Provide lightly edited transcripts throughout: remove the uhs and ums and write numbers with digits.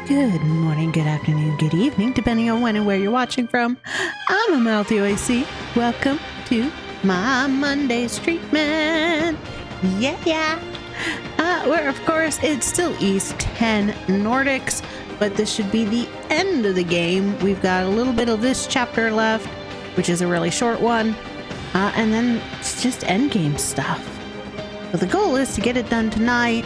Good morning, good afternoon, good evening, depending on when and where you're watching from. I'm AmaltheaAoiSi. Welcome to my Monday's treatment. Yeah. Where, of course, it's still East 10 Nordics, but this should be the end of the game. We've got a little bit of this chapter left, which is a really short one, and then it's just endgame stuff. But the goal is to get it done tonight.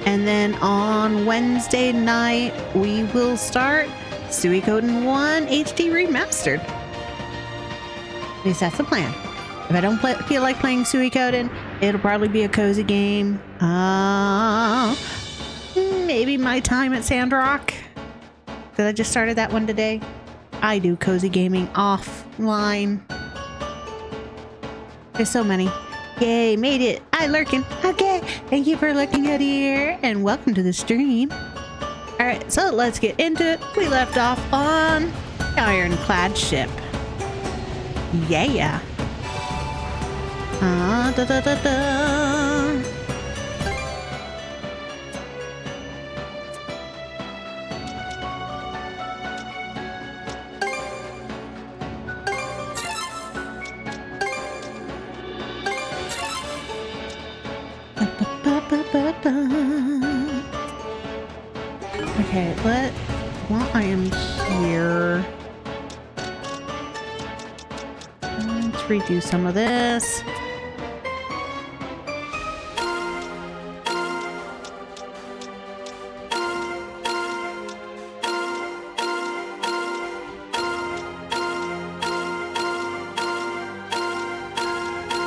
And then on Wednesday night, we will start Suikoden 1 HD Remastered. At least that's the plan. If I don't feel like playing Suikoden, it'll probably be a cozy game. Maybe my time at Sandrock. Because I just started that one today. I do cozy gaming offline. There's so many. Yay, made it. I lurking. Okay, thank you for looking out here and welcome to the stream. Alright, so let's get into it. We left off on the ironclad ship. Yeah. Da da da da. Okay, while I am here, let's redo some of this.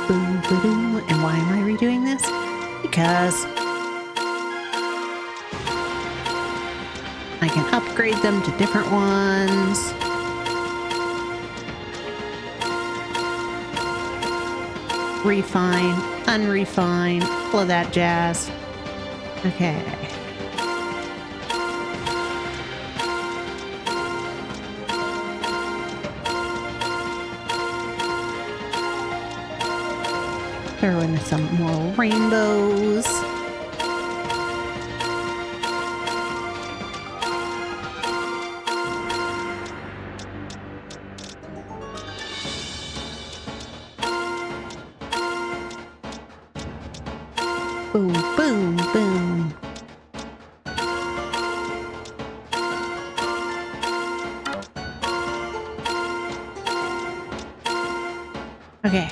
Boom, boom, boom. And why am I redoing this? Because I can upgrade them to different ones. Refine, unrefine, all of that jazz. Okay. Throw in some more rainbows. Boom, boom, boom. Okay.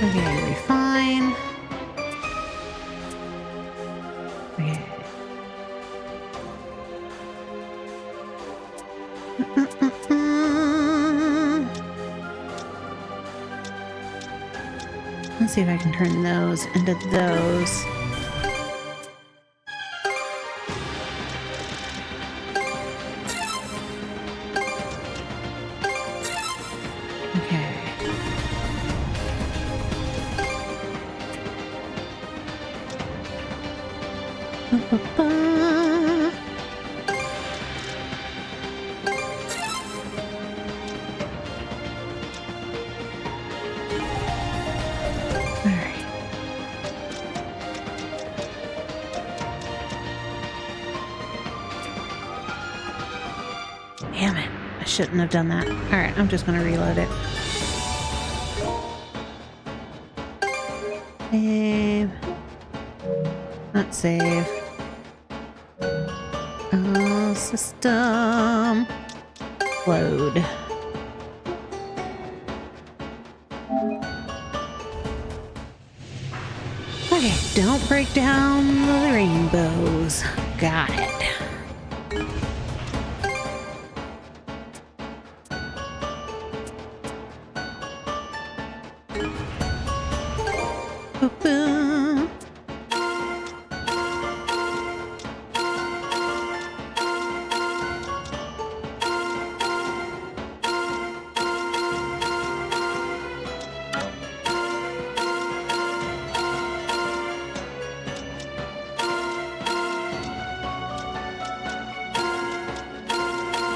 Okay, refine. Okay. Let's see if I can turn those into those. Damn it. I shouldn't have done that. Alright, I'm just gonna reload it. Save. Not save. System. Load. Okay, don't break down the rainbows. Got it. Boop, boom.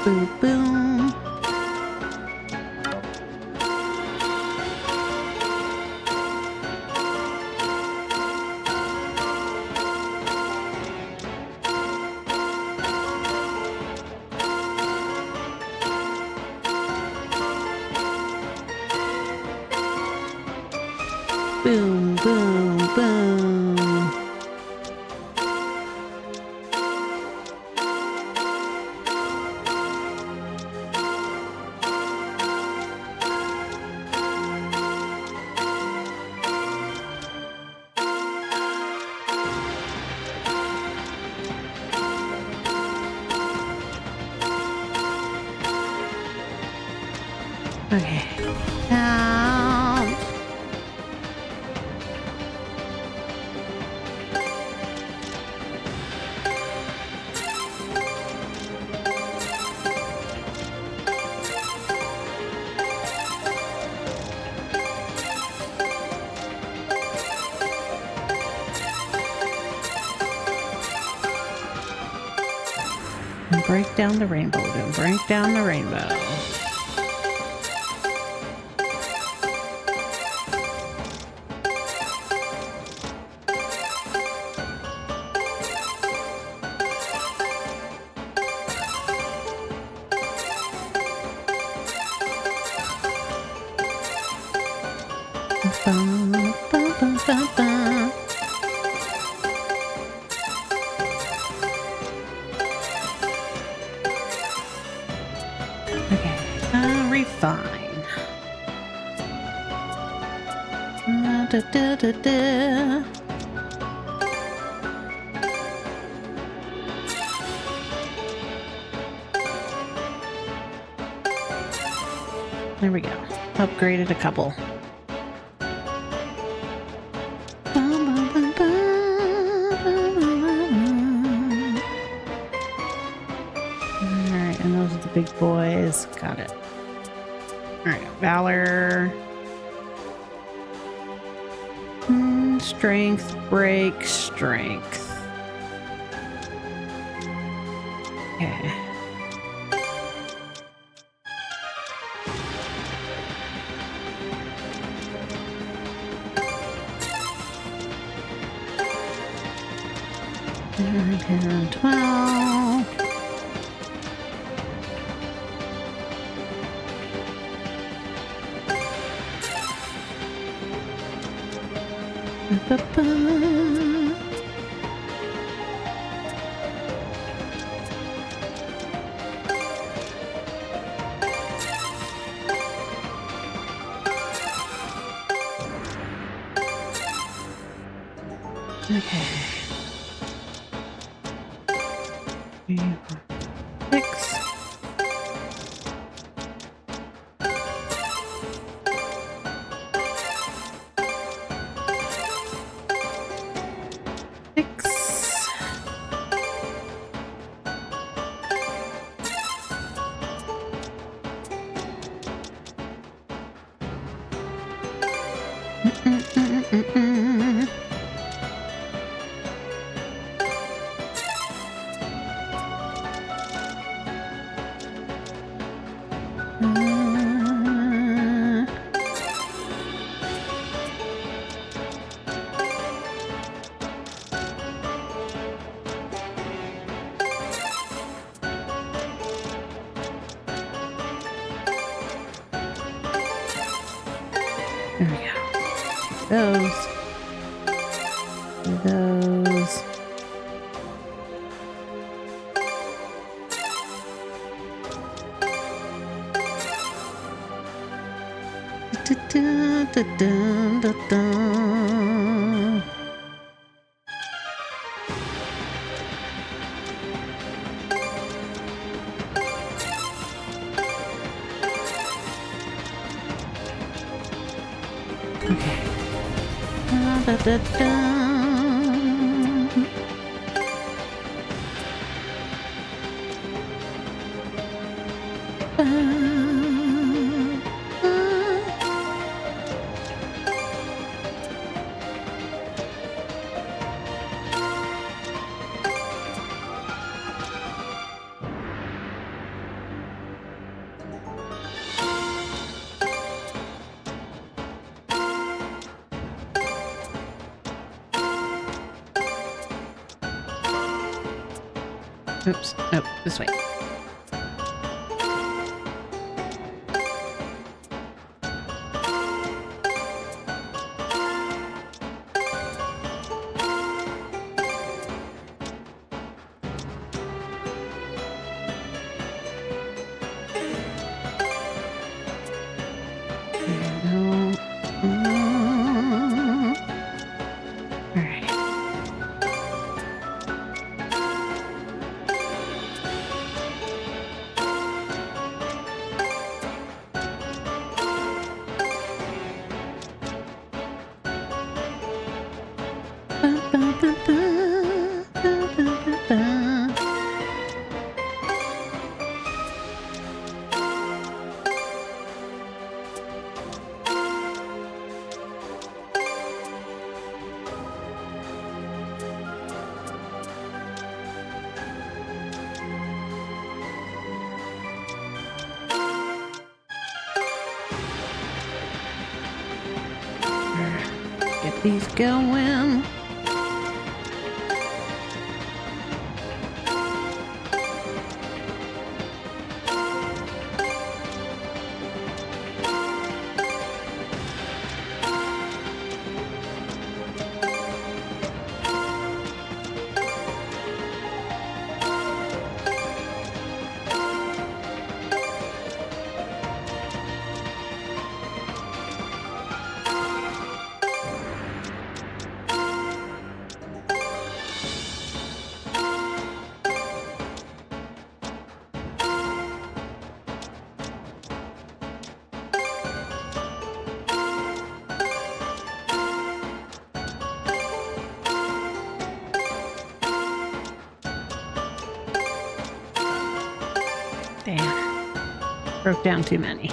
Boom, boom. Boom, boom, boom. Okay. Now. And break down the rainbow. Then break down the rainbow. Bum, bum, bum, bum, bum. Okay, refine. Da, da, da, da. There we go. Upgraded a couple. Alright, and those are the big boys. Got it. Alright, Valor. Strength, break, strength. Okay. Nine, 10, 12. Ba-ba-ba. Okay. 3, 4, 6. There we go. Those. Those. Da, da, da, da, da. Okay. da, da, da. Oops, nope, this way. Get these going. Damn. Broke down too many.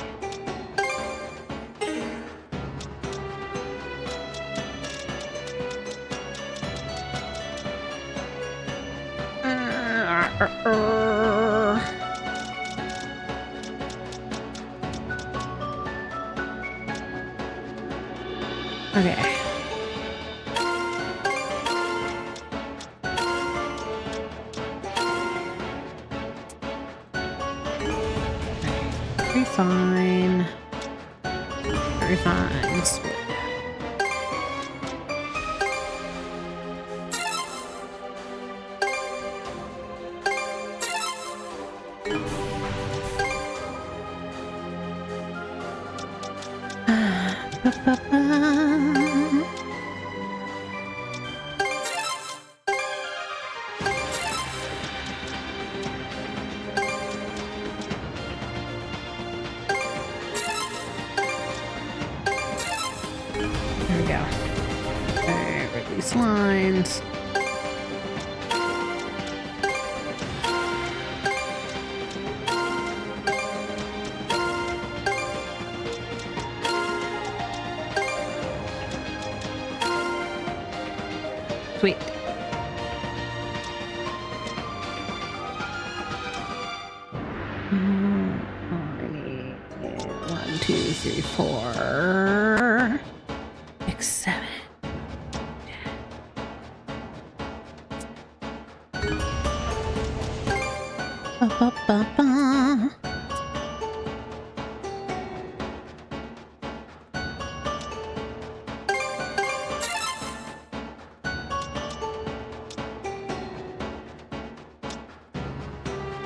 Okay. Very fine. Very fine. Sweet. There we go. There are these lines. Sweet. Alrighty. 1, 2, 3, 4, 6, 7. Ba, ba, ba, ba.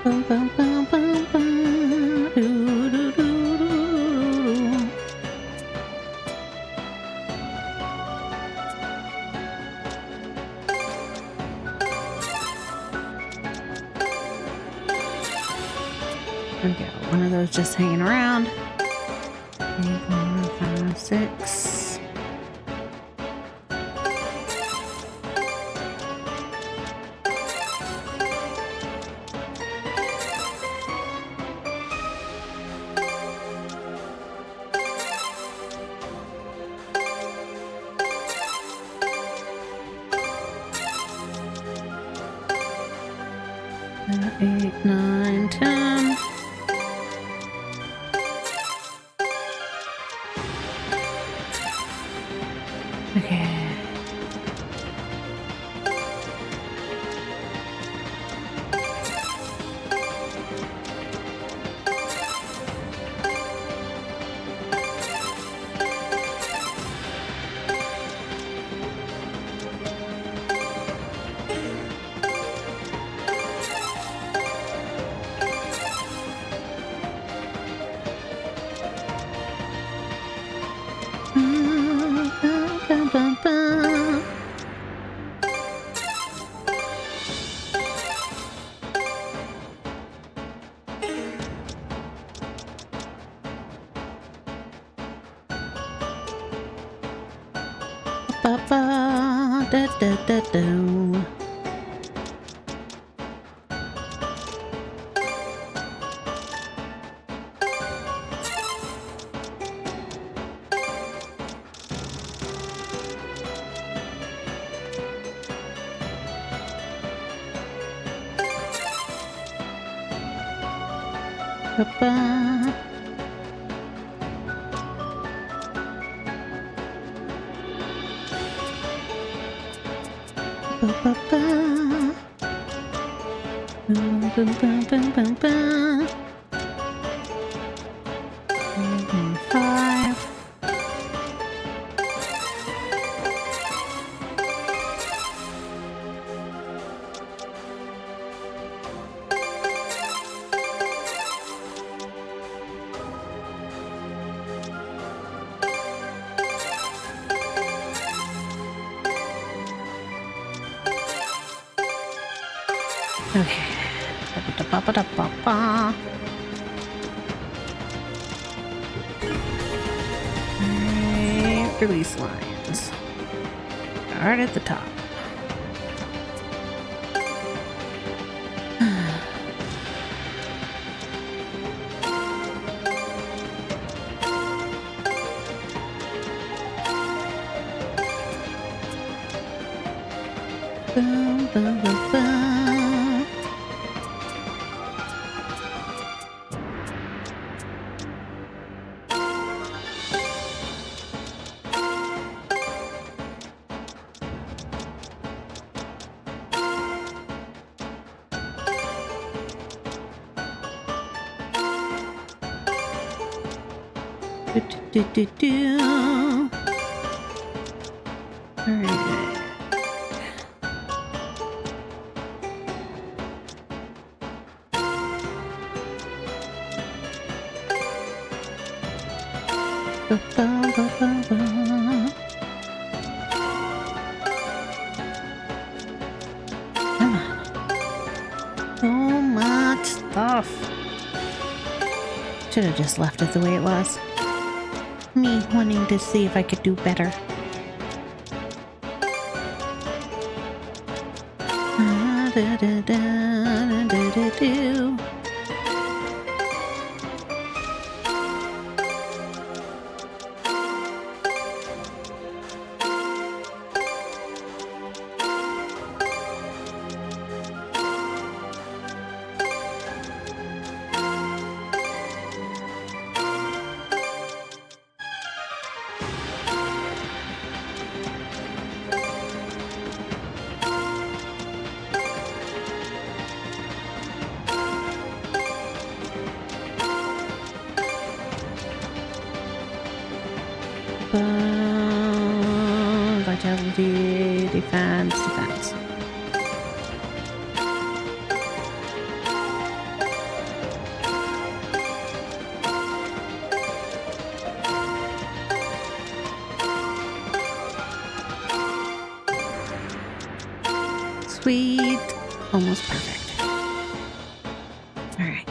Bum, bum, bum, bum, bum. Doo, doo, doo, doo, doo. There we go. One of those just hanging around. 3, 4, 5, 6. 8, 9, 10. Okay. Okay. Ba-ba-da-ba-ba-da-ba-ba. Alright, release lines. Start at the top. Do. Alright. Come on. So much stuff. Should have just left it the way it was. Me wanting to see if I could do better. Do. Vitality, defense. Sweet. Almost perfect. Alright.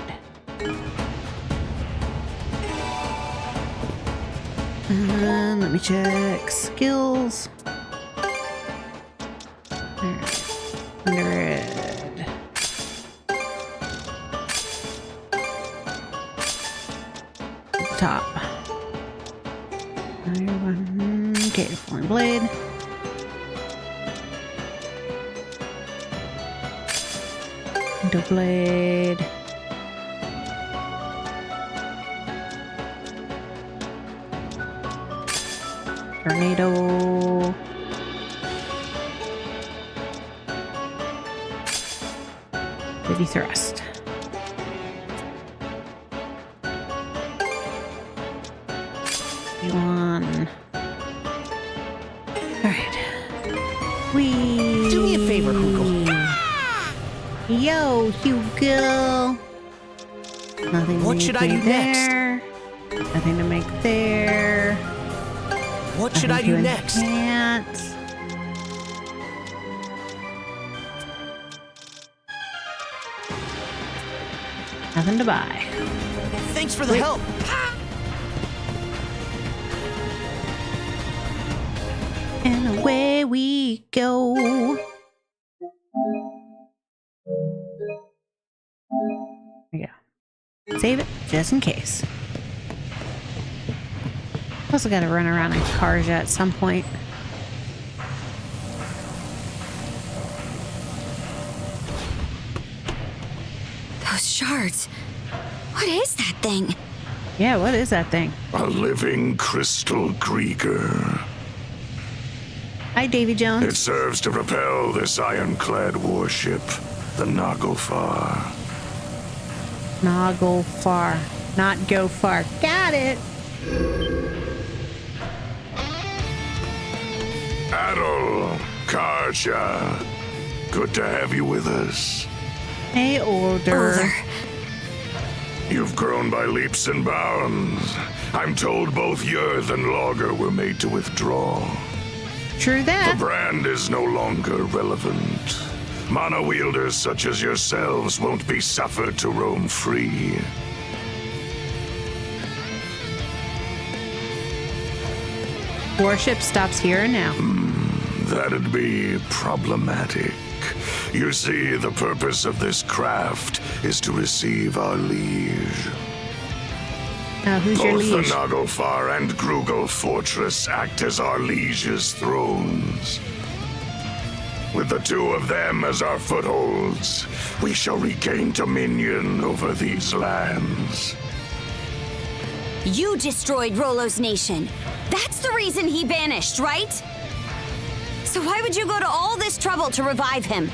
Let me check skills. 100. Top. Okay, Falling Blade. Tornado blade. Tornado. Baby thrust. One. Alright. Wee. Do me a favor, Hugo. Yo, Hugo. Nothing What to should I do there. Nothing to make there. What should I do next? Can't. Nothing to buy. Thanks for the help. And away we go. There you go. Save it just in case. Also got to run around in cars at some point. Those shards. What is that thing? Yeah, what is that thing? A living crystal Krieger. Hi, Davy Jones. It serves to propel this ironclad warship, the Naglfar. Naglfar. Not go far. Got it. Adol, Karja. Good to have you with us. Hey, older. You've grown by leaps and bounds. I'm told both Yerth and Logger were made to withdraw. True that. The brand is no longer relevant. Mana wielders such as yourselves won't be suffered to roam free. Warship stops here and now. That'd be problematic. You see, the purpose of this craft is to receive our liege. Who's your Both the liege? Naglfar and Grugel Fortress act as our liege's thrones. With the two of them as our footholds, we shall regain dominion over these lands. You destroyed Rollo's nation. That's the reason he vanished, right? So why would you go to all this trouble to revive him?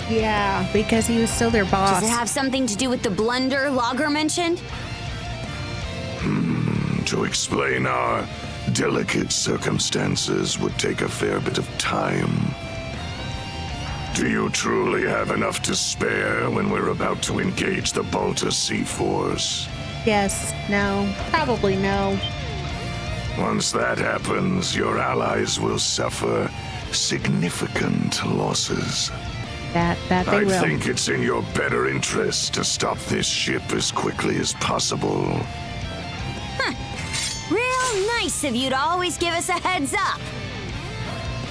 Yeah, because he was still their boss. Does it have something to do with the blunder Logger mentioned? To explain our delicate circumstances would take a fair bit of time. Do you truly have enough to spare when we're about to engage the Balta Sea Force? Yes, no, probably no. Once that happens, your allies will suffer significant losses. That they I will. think it's in your better interest to stop this ship as quickly as possible. Real nice of you to always give us a heads up.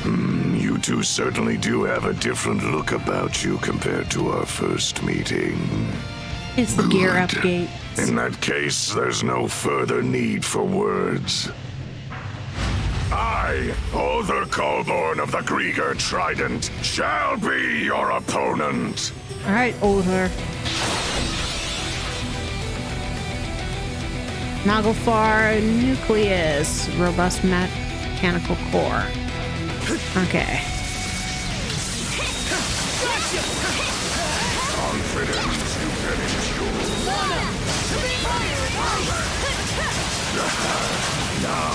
You two certainly do have a different look about you compared to our first meeting. It's the gear Good. update. In that case, there's no further need for words. I, Other Colborn of the Krieger Trident, shall be your opponent. All right, older. Naglfar nucleus, robust mechanical core. Okay. Confidence you can ensure. Now,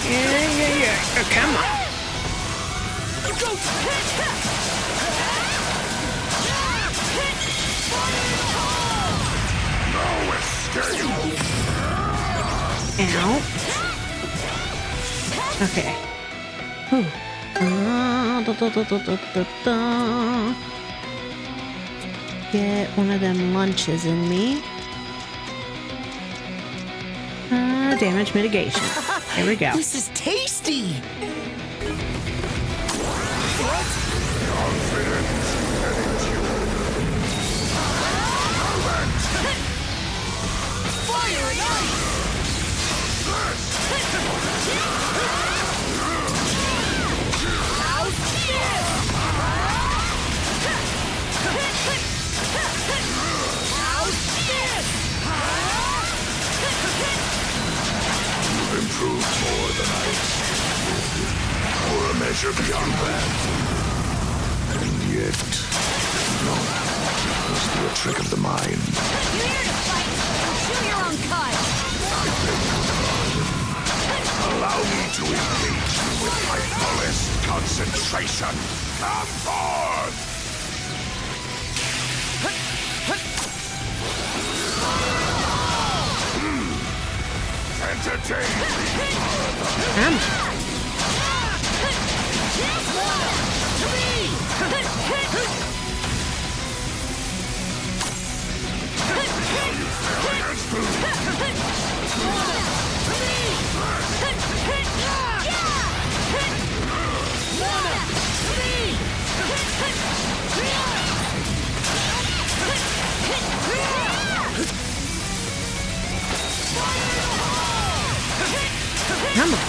Yeah. Oh, come on. no escape. Ow. Okay. Whew. Get one of them lunches in me. damage mitigation. Here we go. This is tasty! Fire and ice! You've improved more than I expected. Or a measure beyond that. And yet, no, it must be a trick of the mind. You're here to fight. Chew your own cud. I beg your pardon. Allow me to engage you with my fullest concentration. Come forth! Entertain me. Come on.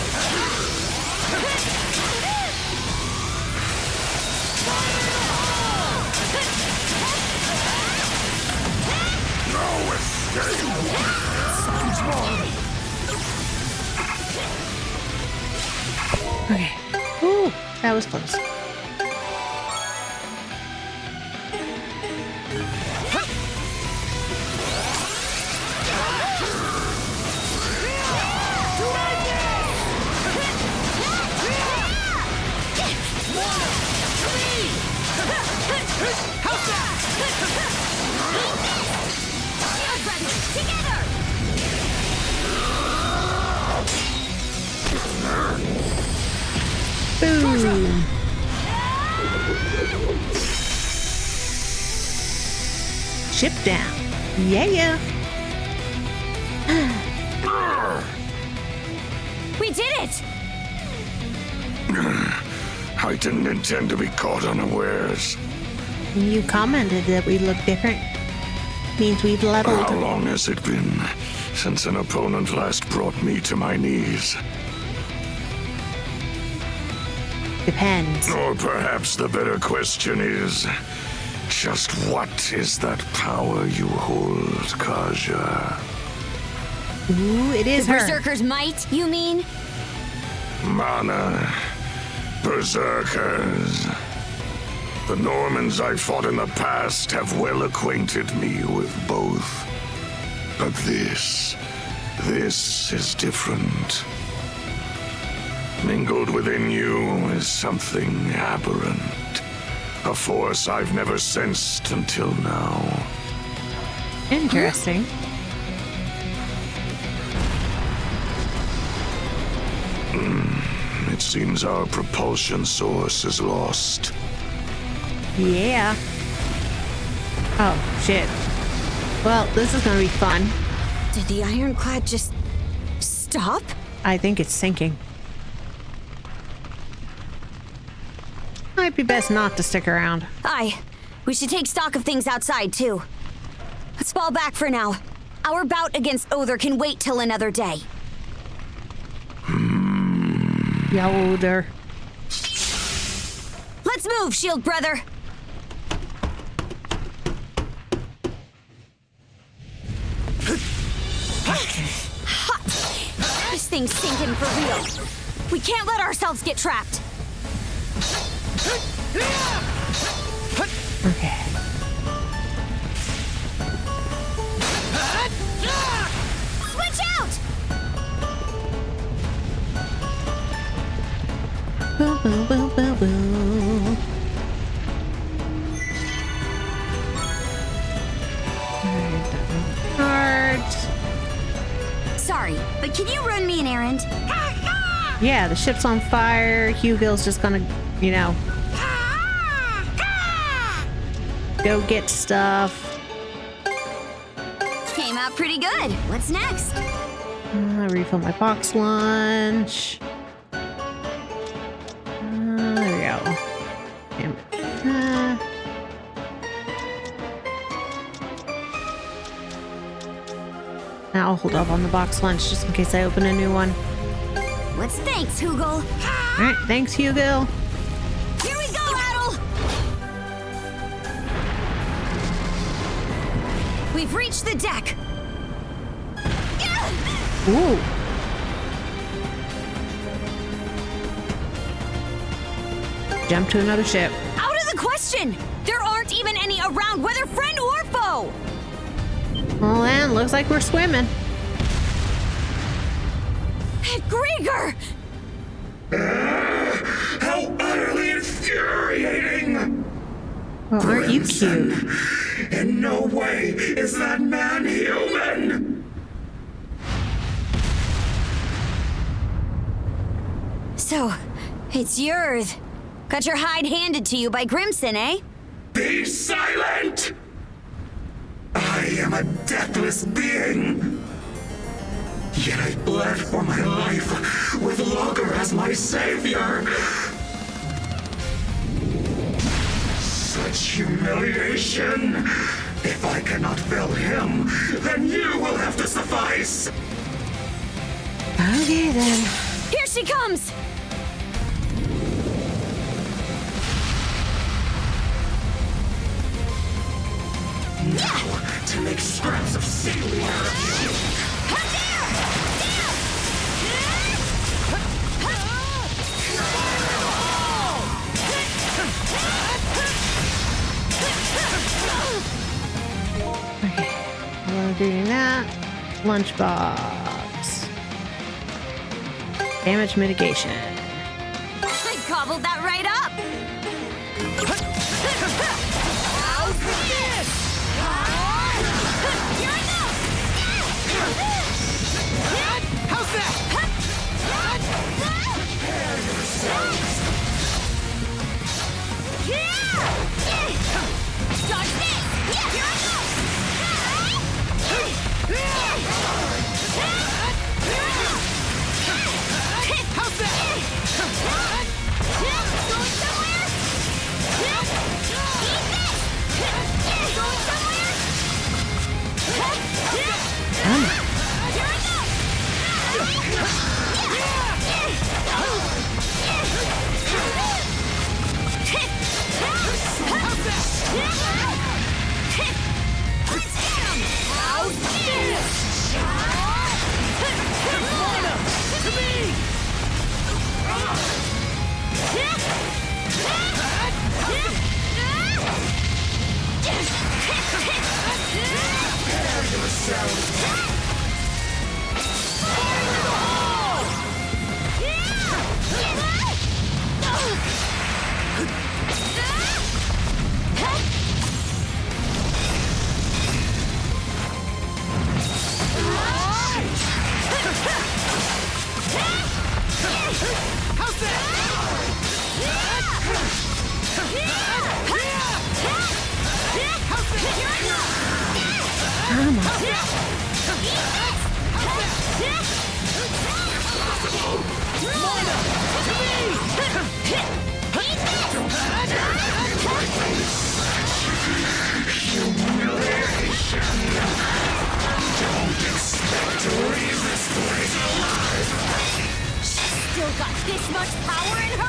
No escape! Something's wrong. Okay. Ooh, that was close. Boom. Ship down. Yeah. We did it! I didn't intend to be caught unawares. You commented that we look different. Means we've leveled. How long has it been since an opponent last brought me to my knees? Depends. Or perhaps the better question is, just what is that power you hold, Kaja? Ooh, it is The her. Berserker's might, you mean? Mana, berserkers. The Normans I fought in the past have well acquainted me with both. But this is different. Mingled within you is something aberrant. A force I've never sensed until now. Interesting. It seems our propulsion source is lost. Yeah. Oh, shit. Well, this is gonna be fun. Did the ironclad just stop? I think it's sinking. Might be best not to stick around. Aye. We should take stock of things outside, too. Let's fall back for now. Our bout against Other can wait till another day. Yolder. Let's move, Shield Brother! Hot! This thing's sinking for real. We can't let ourselves get trapped. Okay. Switch out! Boom, boom, boom, boom, boom. Cards. Sorry, but can you run me an errand? Yeah, the ship's on fire. Hughville's just gonna, you know, go get stuff. Came out pretty good. What's next? Refill my box lunch. There we go. Damn it. Now I'll hold off on the box lunch just in case I open a new one. What's thanks, Hugel? Alright, thanks, Hugo. Here we go, Adol! We've reached the deck. Ooh. Jump to another ship. Out of the question! There aren't even any around, whether friend or foe! Well then, looks like we're swimming. Grieger! How utterly infuriating! Well, aren't you cute? In no way is that man human! So, it's yours. Got your hide handed to you by Grimson, eh? Be silent! I am a deathless being! Yet I bled for my life, with Logger as my savior! Such humiliation! If I cannot fill him, then you will have to suffice! Okay then. Here she comes! Now, to make scraps of seaweed out of you! Okay. While doing that, lunchbox. Damage mitigation. I gobbled that right up! How's that? Dodge this! Here I go! How's that? Going somewhere? Eat this! Going somewhere? Here I go! Let's get him! How's this? Mamuna! To me! How's that? Come on. Still got this much power in her?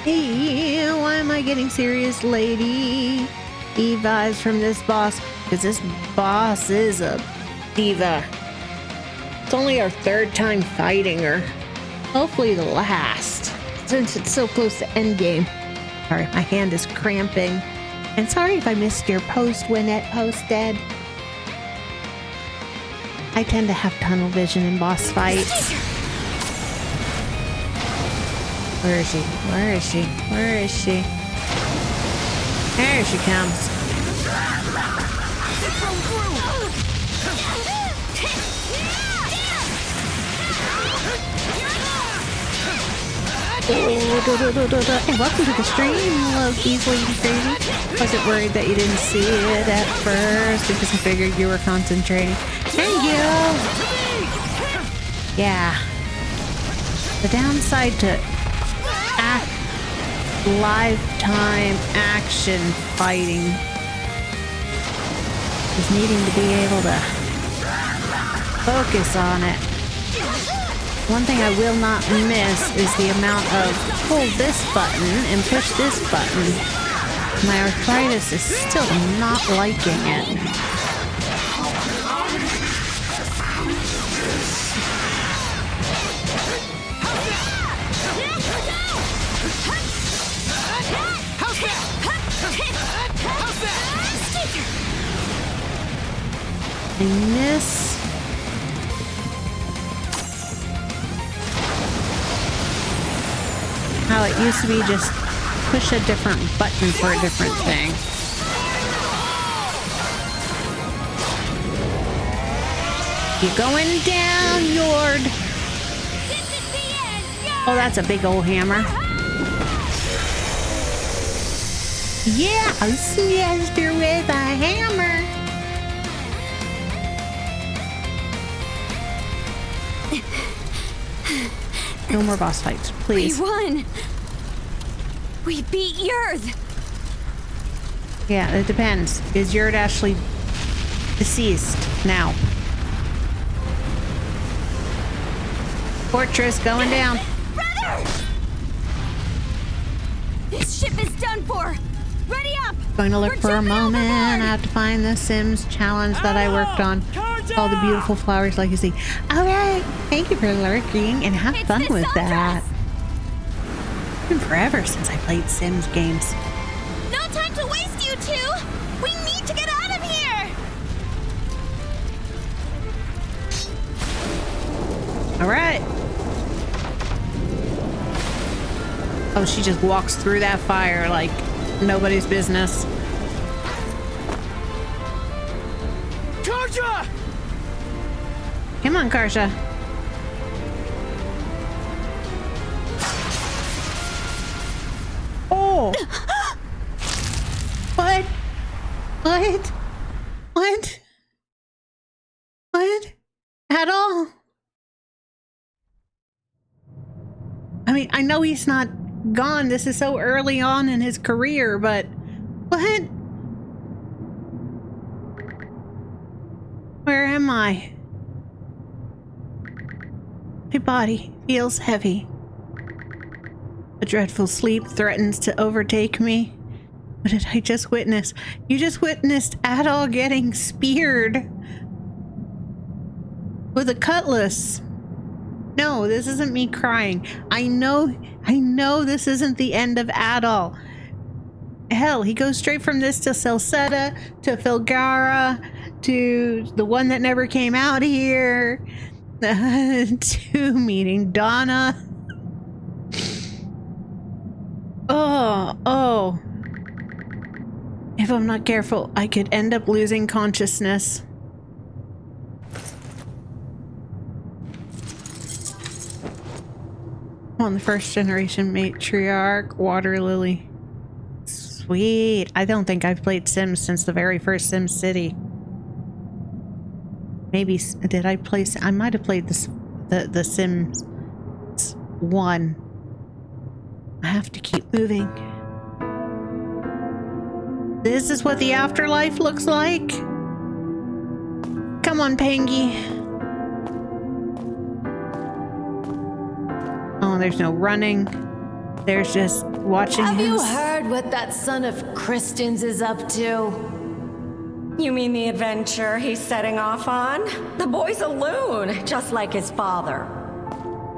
Hey, why am I getting serious, lady? E-vibes from this boss, because this boss is a diva. It's only our third time fighting her. Hopefully the last, since it's so close to endgame. Sorry, my hand is cramping. And sorry if I missed your post when it posted. I tend to have tunnel vision in boss fights. Where is she? Where is she? Where is she? There she comes. And welcome to the stream, Loki's Lady Crazy. Wasn't worried that you didn't see it at first because I figured you were concentrating. Thank you! Yeah. The downside to lifetime action fighting is needing to be able to focus on it. One thing I will not miss is the amount of pull this button and push this button. My arthritis is still not liking it. I miss how it used to be just push a different button for a different thing. You're going down, Yord. Oh, that's a big old hammer. Yeah, I'll smash her with a hammer. No more boss fights, please. We won! We beat Yerd! Yeah, it depends. Is Yerd actually deceased now? Fortress going down. Brother! This ship is done for! Ready up! Going to look We're for a jumping moment. overboard! I have to find the Sims challenge that I worked on. All the beautiful flowers like you see. Alright, thank you for lurking and have It's fun the with sundress! that. It's been forever since I played Sims games. No time to waste, you two! We need to get out of here! Alright. Oh, she just walks through that fire like nobody's business. Karja! Come on, Karsha. Oh! What? What? What? What? Adol? I mean, I know he's not gone. This is so early on in his career, but what? Where am I? My body feels heavy. A dreadful sleep threatens to overtake me. What did I just witness? You just witnessed Adol getting speared with a cutlass. No, this isn't me crying. I know this isn't the end of Adol. Hell, he goes straight from this to Salsetta, to Filgara, to the one that never came out here, to meeting Donna. Oh. If I'm not careful, I could end up losing consciousness. On the first generation matriarch, water lily. Sweet. I don't think I've played Sims since the very first Sim City. Maybe did I play? I might have played this the Sims 1. I have to keep moving. This is what the afterlife looks like? Come on, Pangy. Oh, there's no running. There's just watching Have him. you heard what that son of Christians is up to? You mean the adventure he's setting off on? The boy's a loon, just like his father.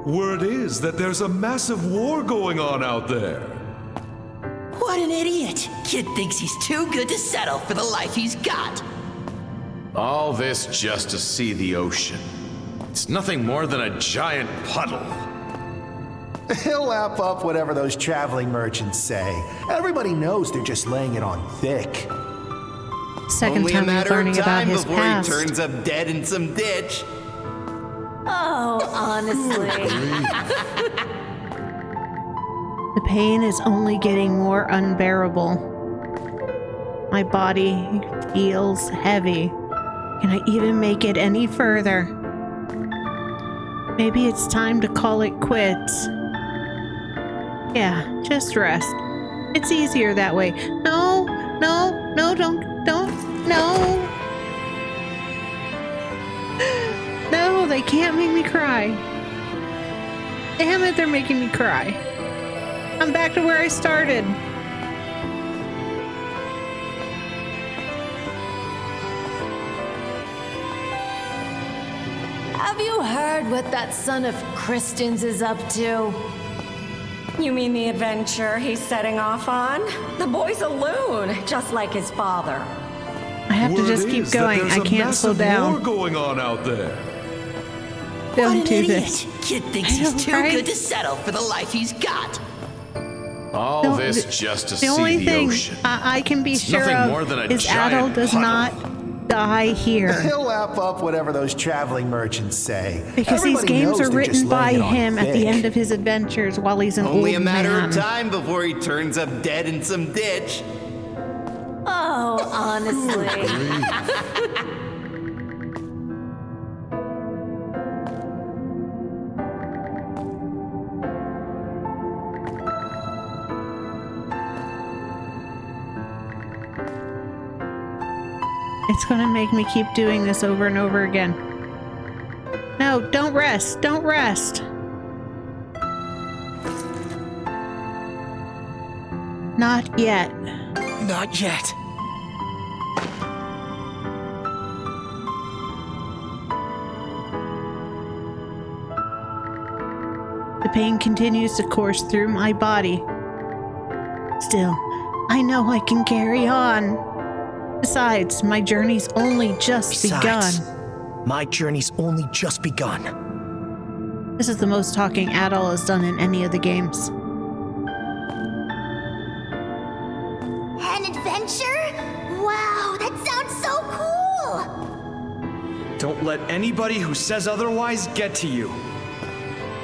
Word is that there's a massive war going on out there. What an idiot! Kid thinks he's too good to settle for the life he's got. All this just to see the ocean. It's nothing more than a giant puddle. He'll lap up whatever those traveling merchants say. Everybody knows they're just laying it on thick. Second Only a time he's matter learning of about time his before past. he turns up dead in some ditch. Oh, honestly. The pain is only getting more unbearable. My body feels heavy. Can I even make it any further? Maybe it's time to call it quits. Yeah, just rest. It's easier that way. No, don't, no. No, they can't make me cry. Damn it, they're making me cry. I'm back to where I started. Have you heard what that son of Christians is up to? You mean the adventure he's setting off on? The boy's a loon, just like his father. I have to Word just keep is that going. there's I a can't slow massive war down. going on out there. Don't What an do idiot! this. Kid thinks I he's know, too right? good to settle for the life he's got. All No, this the- just to The see only the thing ocean. I can be It's sure nothing of more than a is giant Adol does puddle. not die here. He'll lap up whatever those traveling merchants say. Because these Everybody games knows are they're just written by laying it on him at the thick. end of his adventures while he's an Only old a matter man. of time before he turns up dead in some ditch. Oh, honestly. It's gonna make me keep doing this over and over again. No, don't rest. Don't rest. Not yet. Not yet. The pain continues to course through my body. Still, I know I can carry on. Besides, my journey's only just begun. My journey's only just begun. This is the most talking Adol has done in any of the games. An adventure? Wow, that sounds so cool! Don't let anybody who says otherwise get to you.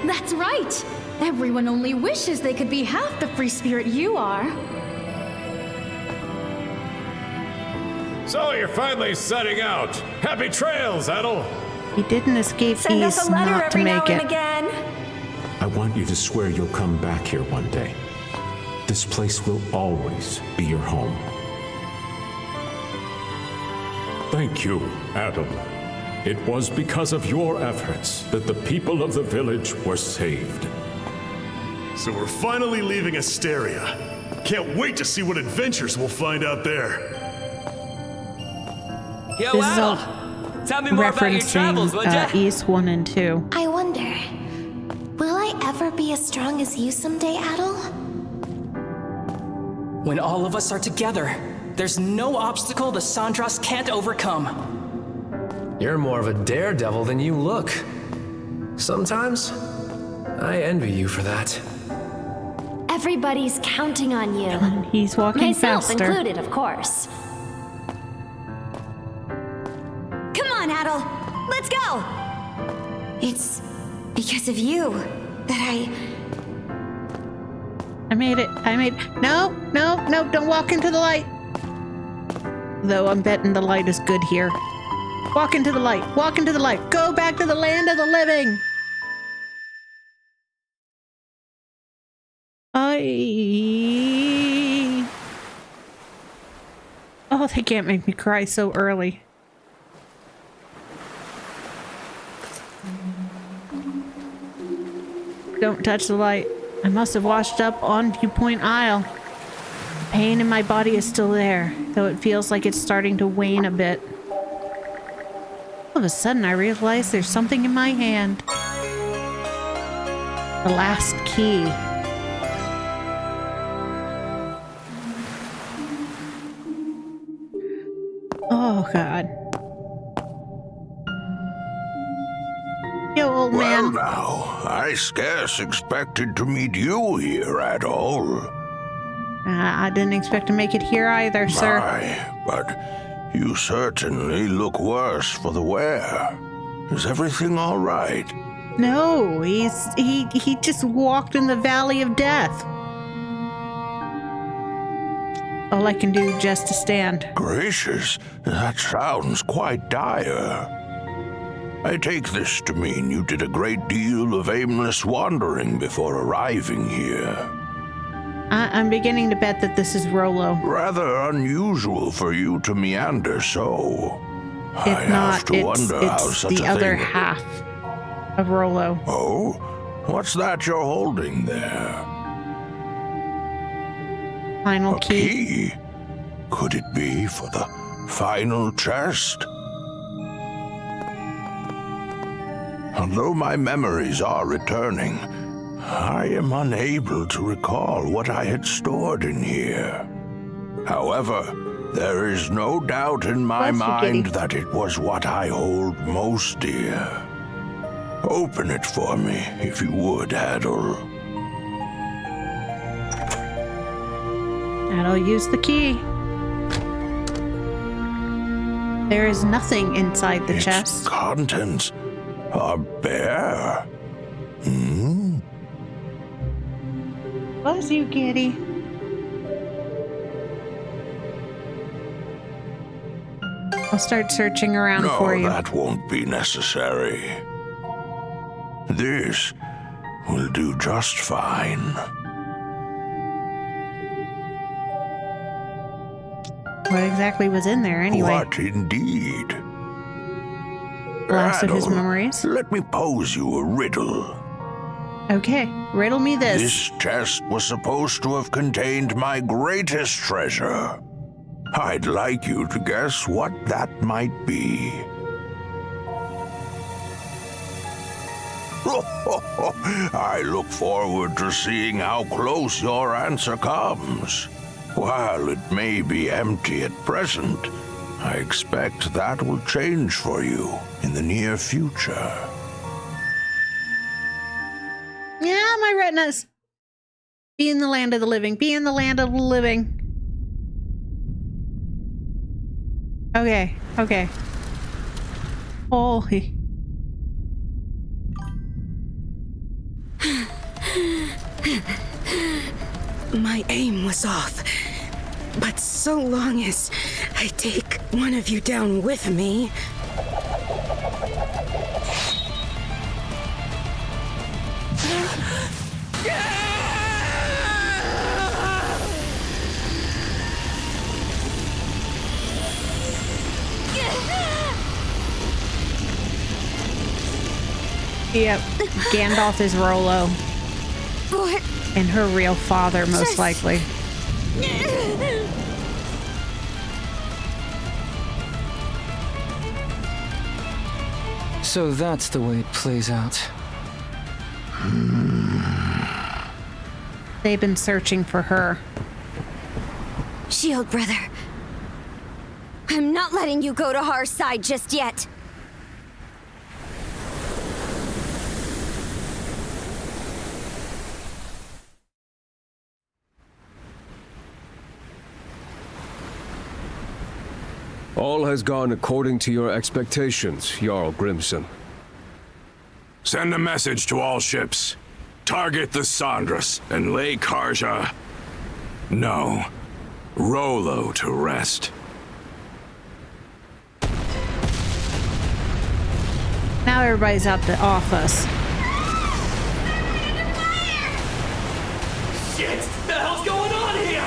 That's right. Everyone only wishes they could be half the free spirit you are. So you're finally setting out. Happy trails, Adol. He didn't escape Send us east a letter not to every now make and it. again. I want you to swear you'll come back here one day. This place will always be your home. Thank you, Adol. It was because of your efforts that the people of the village were saved. So we're finally leaving Asteria. Can't wait to see what adventures we'll find out there. Yo, This is all Adol, tell me more about your travels, would ya? referencing East 1 and 2. I wonder, will I ever be as strong as you someday, Adol? When all of us are together, there's no obstacle the Sandras can't overcome. You're more of a daredevil than you look. Sometimes, I envy you for that. Everybody's counting on you. He's walking Myself faster. included, of course. Come on, Adol. Let's go. It's because of you that I made it. No, don't walk into the light. Though I'm betting the light is good here. Walk into the light. Walk into the light. Go back to the land of the living. Oh, they can't make me cry so early. Don't touch the light. I must have washed up on Viewpoint Isle. The pain in my body is still there, though it feels like it's starting to wane a bit. All of a sudden, I realize there's something in my hand. The last key. Oh, God. Yo, old man. Well, now, I scarce expected to meet you here at all. I didn't expect to make it here either, sir. Aye, but you certainly look worse for the wear. Is everything all right? No, he just walked in the valley of death. All I can do just to stand. Gracious, that sounds quite dire. I take this to mean you did a great deal of aimless wandering before arriving here. I'm beginning to bet that this is Rolo. Rather unusual for you to meander so. If not, it's the other half of Rolo. Oh? What's that you're holding there? Final A key? Could it be for the final chest? Although my memories are returning, I am unable to recall what I had stored in here. However, there is no doubt in my mind that it was what I hold most dear. Open it for me, if you would, Adol. And I'll use the key. There is nothing inside the chest. Contents are bare. Bless you, kitty. I'll start searching around for you. No, that won't be necessary. This will do just fine. What exactly was in there, anyway? What indeed? Last of his Adol, memories. Let me pose you a riddle. Okay, riddle me this. This chest was supposed to have contained my greatest treasure. I'd like you to guess what that might be. I look forward to seeing how close your answer comes. While it may be empty at present, I expect that will change for you in the near future. Yeah, my retinas. Be in the land of the living. Be in the land of the living. Okay, okay. Holy. My aim was off, but so long as I take one of you down with me... Yep, Gandalf is Rolo. What? And her real father, most likely. So that's the way it plays out. They've been searching for her. Shield brother. I'm not letting you go to our side just yet. All has gone according to your expectations, Jarl Grimson. Send a message to all ships. Target the Sandras and lay Karja... No. Rolo to rest. Now everybody's out to off us. Shit! The hell's going on here?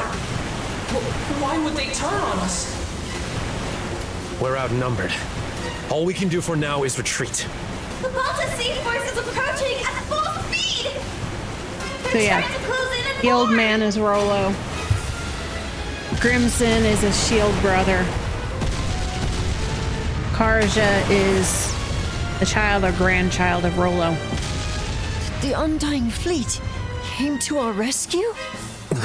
Why would they turn on us? we're outnumbered. All we can do for now is retreat. The Balta Sea Force is approaching at full speed! So yeah, the old man is Rollo. Grimson is a shield brother. Karja is the child or grandchild of Rollo. The Undying Fleet came to our rescue? Big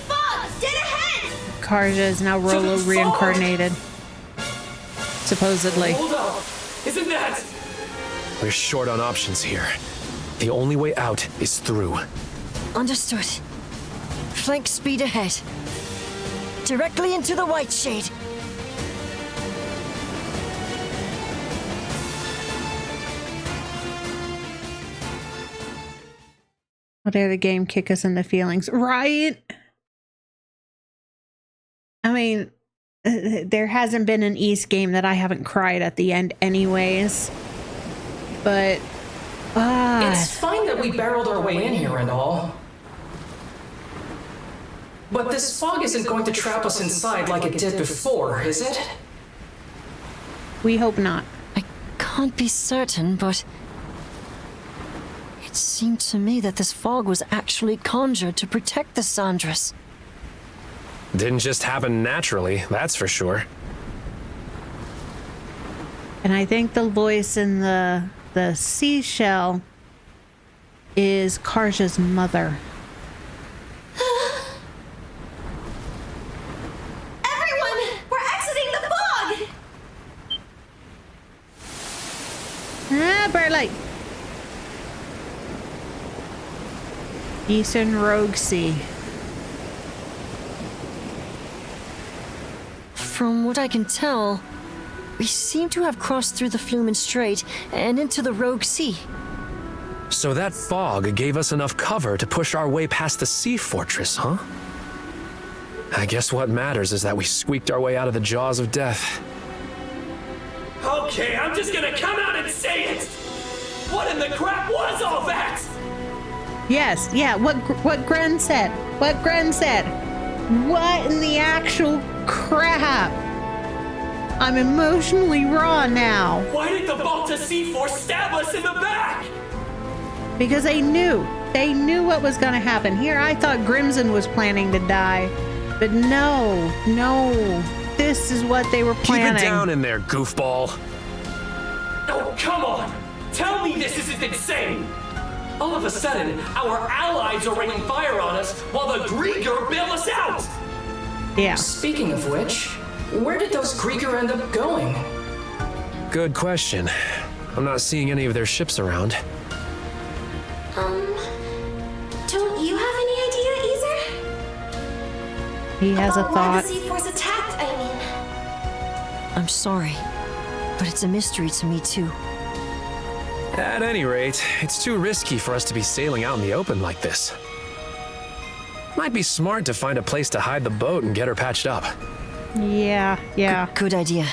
fog! Dead ahead! Karja is now Rollo reincarnated. Supposedly. Hold up! Isn't that? We're short on options here. The only way out is through. Understood. Flank speed ahead. Directly into the White Shade. How dare the game kick us into feelings, right? I mean, there hasn't been an East game that I haven't cried at the end anyways. But, It's fine that we barreled our way in here and all. But this fog isn't going to trap us inside like it did before, is it? We hope not. I can't be certain, but it seemed to me that this fog was actually conjured to protect the Sandras. Didn't just happen naturally, that's for sure. And I think the voice in the seashell is Karja's mother. Everyone! We're exiting the fog! Burlight! Eastern Rogue Sea. From what I can tell, we seem to have crossed through the Flumen Strait and into the Rogue Sea. So that fog gave us enough cover to push our way past the sea fortress, huh? I guess what matters is that we squeaked our way out of the jaws of death. Okay, I'm just gonna come out and say it! What in the crap was all that? Yes, yeah, what Gren said. What Gren said. What in the actual crap? I'm emotionally raw now. Why did the Balta Sea Force stab us in the back? Because they knew. They knew what was going to happen. Here, I thought Grimson was planning to die. But no. This is what they were planning. Keep it down in there, goofball. Oh, come on! Tell me this isn't insane! All of a sudden, our allies are raining fire on us while the Grieger bail us out! Yeah. Speaking of which, where did those Grieger end up going? Good question. I'm not seeing any of their ships around. Don't you have any idea, Easer? He has a Why thought. the Sea Force attacked, I mean. I'm sorry, but it's a mystery to me too. At any rate, it's too risky for us to be sailing out in the open like this. Might be smart to find a place to hide the boat and get her patched up. Yeah. Good idea.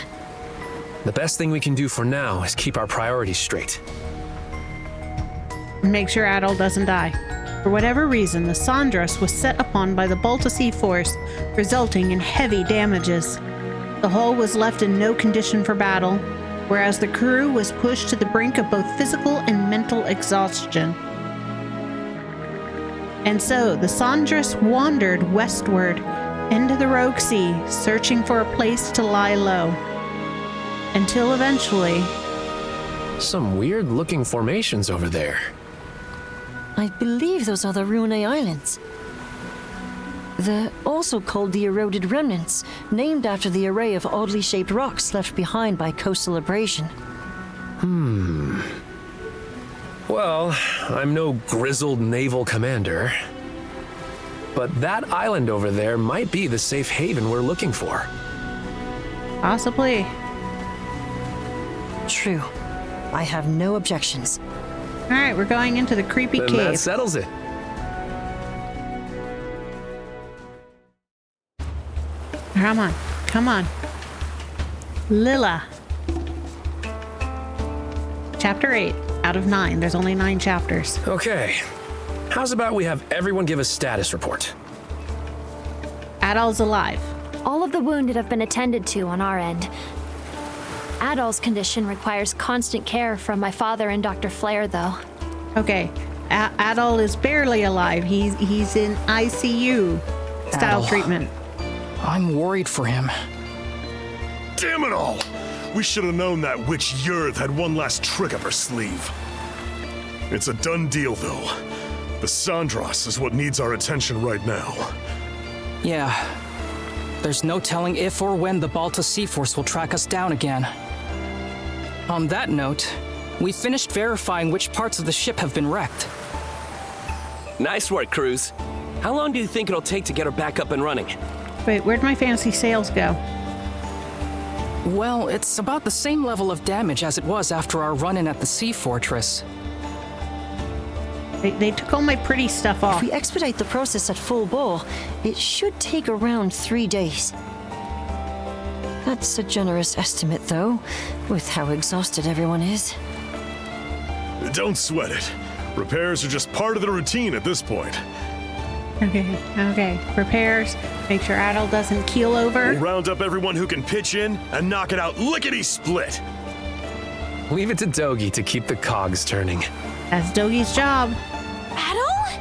The best thing we can do for now is keep our priorities straight. Make sure Adol doesn't die. For whatever reason, the Sandras was set upon by the Balta Sea Force, resulting in heavy damages. The hull was left in no condition for battle, whereas the crew was pushed to the brink of both physical and mental exhaustion. And so the Sandras wandered westward into the Rogue Sea, searching for a place to lie low. Until eventually... Some weird-looking formations over there. I believe those are the Rune Islands. They're also called the Eroded Remnants, named after the array of oddly shaped rocks left behind by coastal abrasion. Well, I'm no grizzled naval commander. But that island over there might be the safe haven we're looking for. Possibly. True. I have no objections. All right, we're going into the creepy Then cave. that settles it. Come on. Lilla. Chapter 8 out of 9. There's only 9 chapters. Okay. How's about we have everyone give a status report? Adol's alive. All of the wounded have been attended to on our end. Adol's condition requires constant care from my father and Dr. Flair, though. Okay, Adol is barely alive. He's in ICU style Adol. treatment. I'm worried for him. Damn it all! We should have known that witch Ylvie had one last trick up her sleeve. It's a done deal, though. The Sandras is what needs our attention right now. Yeah. There's no telling if or when the Balta Sea Force will track us down again. On that note, we finished verifying which parts of the ship have been wrecked. Nice work, Cruz. How long do you think it'll take to get her back up and running? Wait, where'd my fancy sails go? Well, it's about the same level of damage as it was after our run-in at the Sea Fortress. They took all my pretty stuff off. If we expedite the process at full bore, it should take around 3 days. That's a generous estimate, though, with how exhausted everyone is. Don't sweat it. Repairs are just part of the routine at this point. Okay. Repairs. Make sure Adol doesn't keel over. We'll round up everyone who can pitch in and knock it out lickety-split. Leave it to Dogi to keep the cogs turning. That's Dogi's job. Adol?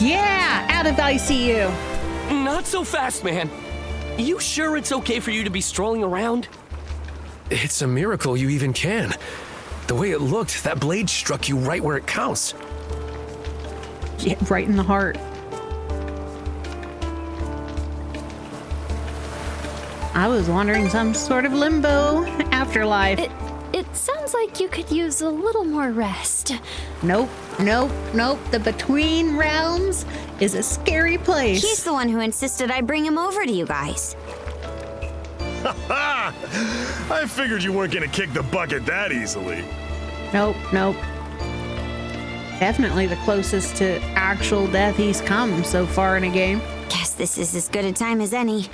Yeah! Out of ICU! Not so fast, man. You sure it's okay for you to be strolling around? It's a miracle you even can. The way it looked, that blade struck you right where it counts. Yeah, right in the heart. I was wondering some sort of limbo afterlife. It sounds like you could use a little more rest. Nope. The Between Realms is a scary place. He's the one who insisted I bring him over to you guys. I figured you weren't gonna kick the bucket that easily. Nope. Definitely the closest to actual death he's come so far in a game. Guess this is as good a time as any.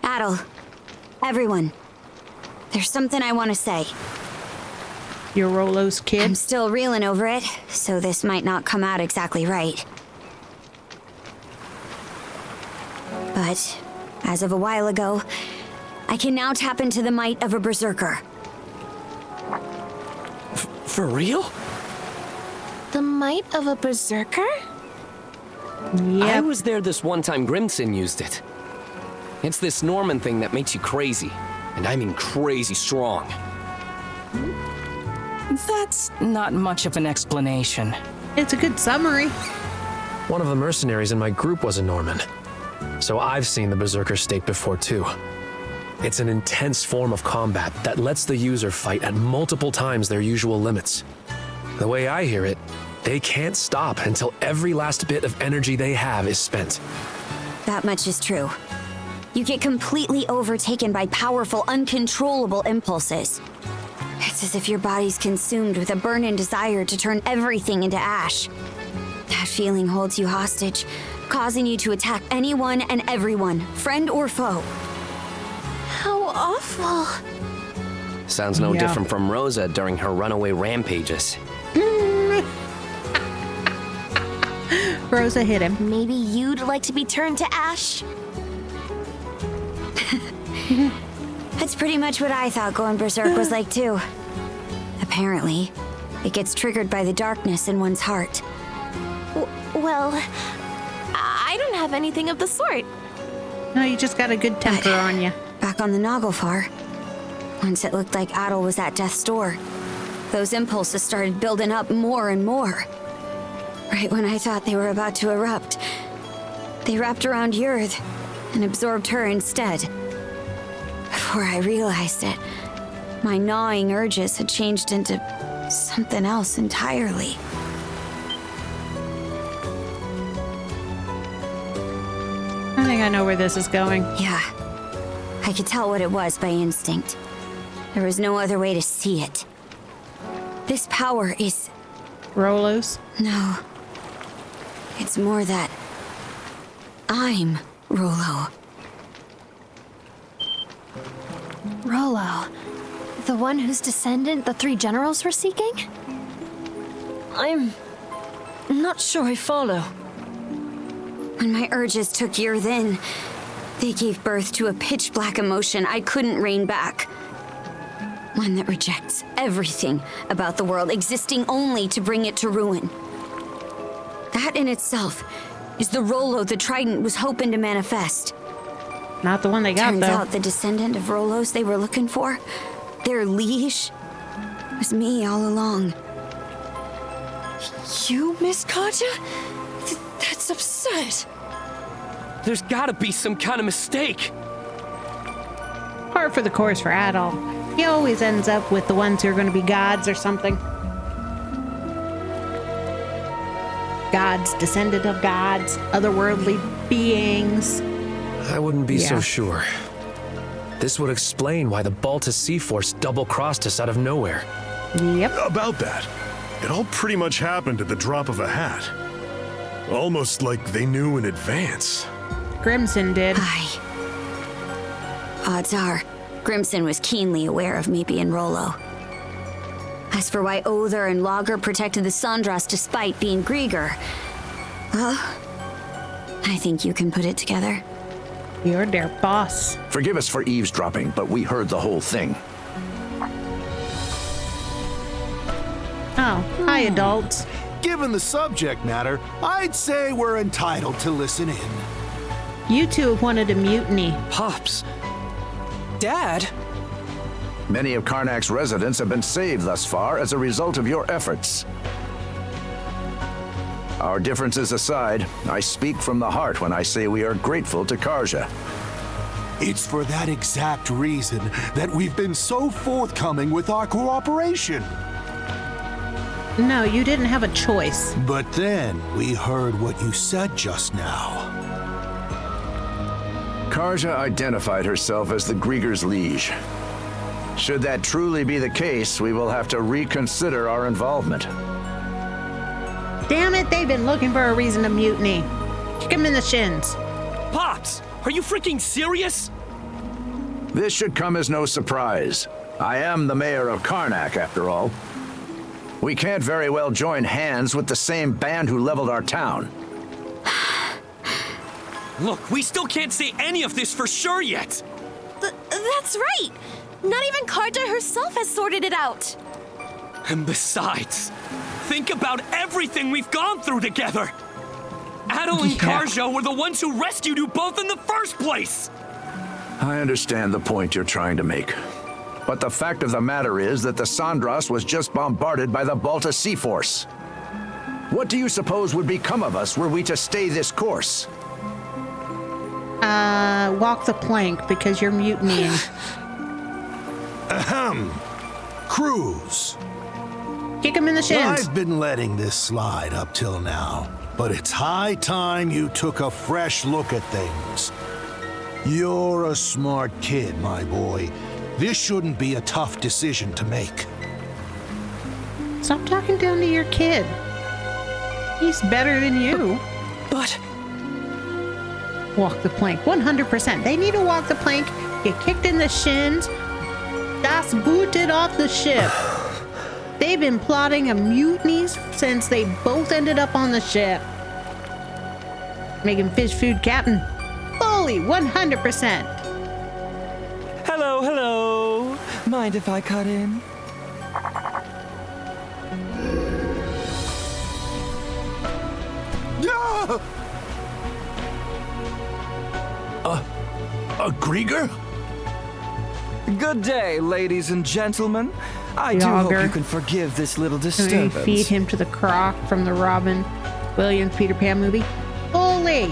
Adol, everyone, there's something I want to say. You're Rolo's kid? I'm still reeling over it, so this might not come out exactly right. But as of a while ago, I can now tap into the might of a berserker. For real? The might of a berserker? Yep. I was there this one time Grimson used it. It's this Norman thing that makes you crazy. And I mean crazy strong. That's not much of an explanation. It's a good summary. One of the mercenaries in my group was a Norman. So I've seen the berserker state before too. It's an intense form of combat that lets the user fight at multiple times their usual limits. The way I hear it, they can't stop until every last bit of energy they have is spent. That much is true. You get completely overtaken by powerful, uncontrollable impulses. It's as if your body's consumed with a burning desire to turn everything into ash. That feeling holds you hostage, causing you to attack anyone and everyone, friend or foe. How awful. Sounds no different from Rosa during her runaway rampages. Rosa hit him. Maybe you'd like to be turned to ash? That's pretty much what I thought going berserk was like too. Apparently, it gets triggered by the darkness in one's heart. Well, I don't have anything of the sort. No, you just got a good temper on you. Back on the Naglfar, once it looked like Adol was at death's door, those impulses started building up more and more. Right when I thought they were about to erupt, they wrapped around Ylvie and absorbed her instead. Before I realized it, my gnawing urges had changed into something else entirely. I think I know where this is going. Yeah. I could tell what it was by instinct. There was no other way to see it. This power is... Rolo's? No. It's more that... I'm Rolo. Rolo. The one whose descendant the three generals were seeking? Not sure I follow. When my urges took year then, they gave birth to a pitch-black emotion I couldn't rein back. One that rejects everything about the world, existing only to bring it to ruin. That in itself is the Rollo the Trident was hoping to manifest. Not the one they got, Turns though. out the descendant of Rollos they were looking for, their liege, was me all along. You, Miss Katja? That's absurd. There's gotta be some kind of mistake. Par for the course for Adol. He always ends up with the ones who are going to be gods or something. Gods, descendant of gods, otherworldly beings. I wouldn't be so sure. This would explain why the Balta Sea Force double-crossed us out of nowhere. Yep. About that, it all pretty much happened at the drop of a hat. Almost like they knew in advance. Grimson did. Aye. Odds are, Grimson was keenly aware of me being Rollo. As for why Other and Lager protected the Sandras despite being Grieger, well, I think you can put it together. You're their boss. Forgive us for eavesdropping, but we heard the whole thing. Oh, hi, adults. Given the subject matter, I'd say we're entitled to listen in. You two have wanted a mutiny. Pops. Dad? Many of Karnak's residents have been saved thus far as a result of your efforts. Our differences aside, I speak from the heart when I say we are grateful to Karja. It's for that exact reason that we've been so forthcoming with our cooperation. No, you didn't have a choice. But then we heard what you said just now. Karja identified herself as the Grieger's liege. Should that truly be the case, we will have to reconsider our involvement. Damn it, they've been looking for a reason to mutiny. Kick him in the shins. Pops, are you freaking serious? This should come as no surprise. I am the mayor of Karnak, after all. We can't very well join hands with the same band who leveled our town. Look, we still can't say any of this for sure yet. That's right. Not even Karja herself has sorted it out. And besides, think about everything we've gone through together. Adol and Karja were the ones who rescued you both in the first place. I understand the point you're trying to make. But the fact of the matter is that the Sandras was just bombarded by the Balta Sea Force. What do you suppose would become of us were we to stay this course? Walk the plank because you're mutinying. Ahem. Cruise. Kick him in the shins. I've been letting this slide up till now, but it's high time you took a fresh look at things. You're a smart kid, my boy. This shouldn't be a tough decision to make. Stop talking down to your kid. He's better than you. But... Walk the plank, 100%. They need to walk the plank, get kicked in the shins, das booted off the ship. They've been plotting a mutiny since they both ended up on the ship. Making fish food captain. Fully, 100%. Hello, hello. Mind if I cut in? No! A Grieger? Good day, ladies and gentlemen. I do hope you can forgive this little disturbance. Can we feed him to the croc from the Robin Williams Peter Pan movie? Holy!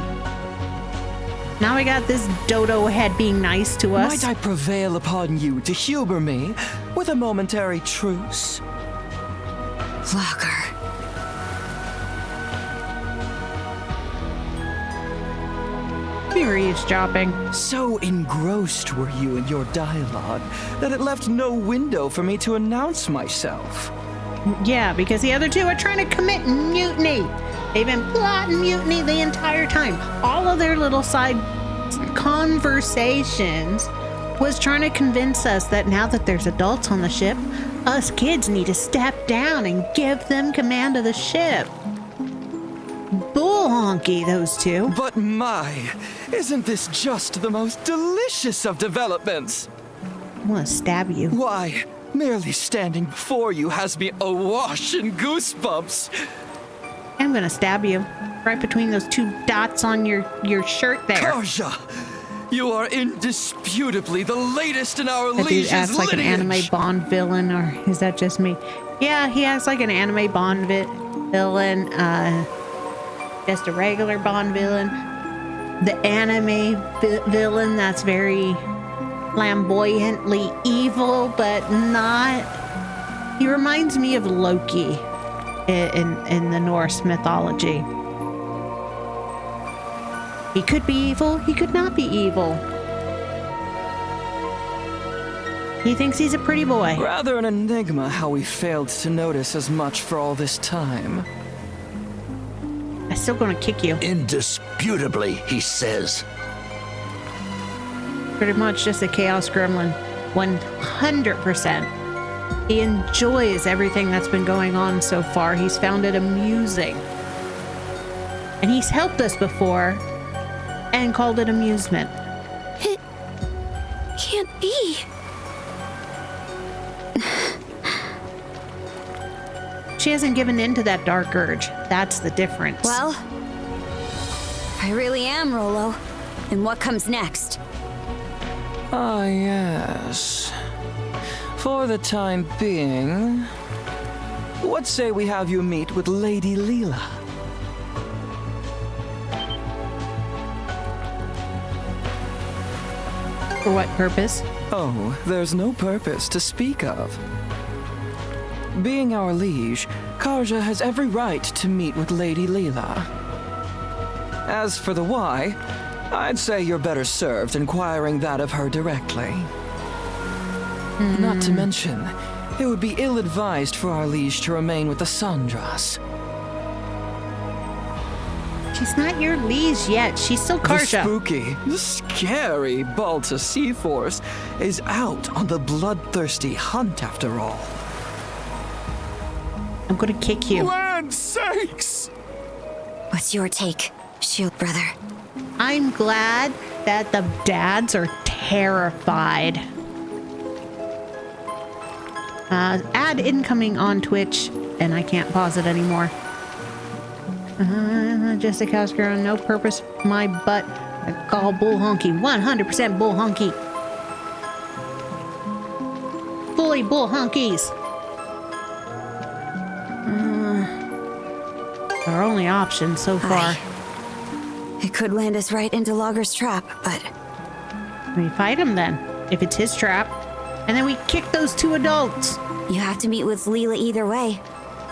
Now we got this dodo head being nice to us. Might I prevail upon you to humor me with a momentary truce? Lager. You're eavesdropping. So engrossed were you in your dialogue that it left no window for me to announce myself. Yeah, because the other two are trying to commit mutiny. They've been plotting mutiny the entire time. All of their little side conversations was trying to convince us that now that there's adults on the ship, us kids need to step down and give them command of the ship. bull honky, those two. But my, isn't this just the most delicious of developments? I want to stab you. Why, merely standing before you has me awash in goosebumps. I'm gonna stab you right between those two dots on your shirt there. Karja, you are indisputably the latest in our That dude liege's acts like an lineage. anime Bond villain, or is that just me? Yeah, he acts like an anime Bond villain, just a regular Bond villain. The anime villain that's very flamboyantly evil, but not. He reminds me of Loki in the Norse mythology. He could be evil, he could not be evil. He thinks he's a pretty boy. Rather an enigma how we failed to notice as much for all this time. I'm still gonna kick you. Indisputably, he says. Pretty much just a chaos gremlin. 100%. He enjoys everything that's been going on so far. He's found it amusing. And he's helped us before and called it amusement. It can't be. She hasn't given in to that dark urge. That's the difference. Well, if I really am Rolo, then what comes next? Ah, yes. For the time being, what say we have you meet with Lady Leela? For what purpose? Oh, there's no purpose to speak of. Being our liege, Karja has every right to meet with Lady Leela. As for the why, I'd say you're better served inquiring that of her directly. Not to mention, it would be ill-advised for our liege to remain with the Sandras. She's not your liege yet. She's still Karja. The spooky, scary Balta Sea-Force is out on the bloodthirsty hunt after all. I'm gonna kick you. Land sakes! What's your take, Shield Brother? I'm glad that the dads are terrified. Ad incoming on Twitch, and I can't pause it anymore. Just a cow girl, no purpose, my butt. I call bull honky, 100% bull honky. Fully bull honkies. Our only option so far. It could land us right into Logger's trap, but... We fight him then, if it's his trap. And then we kick those two adults. You have to meet with Leela either way.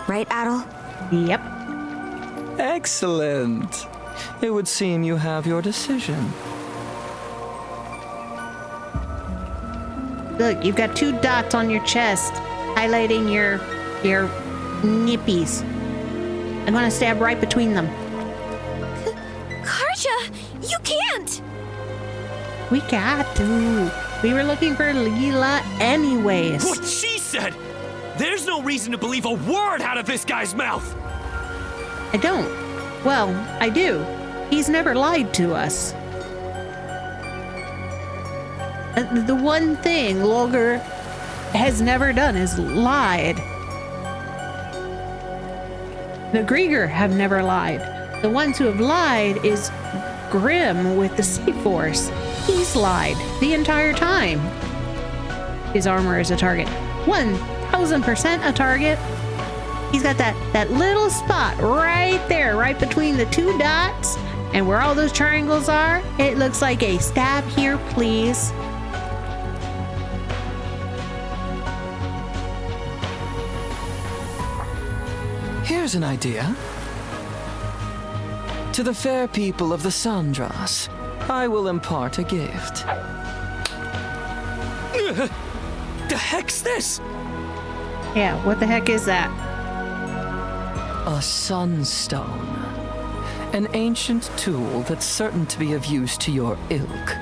Right, Adol? Yep. Excellent. It would seem you have your decision. Look, you've got two dots on your chest, highlighting your nippies. I'm gonna stab right between them. Karja, you can't! We got to. We were looking for Leela anyways. What she said! There's no reason to believe a word out of this guy's mouth! I don't. Well, I do. He's never lied to us. The one thing Logger has never done is lied. The Grieger have never lied. The ones who have lied is Grim with the Sea-Force. He's lied the entire time. His armor is a target. 1000% a target. He's got that little spot right there, right between the two dots, and where all those triangles are, it looks like a stab here, please. Here's an idea. To the fair people of the Sandras, I will impart a gift. The heck's this? Yeah, what the heck is that? A sunstone. An ancient tool that's certain to be of use to your ilk.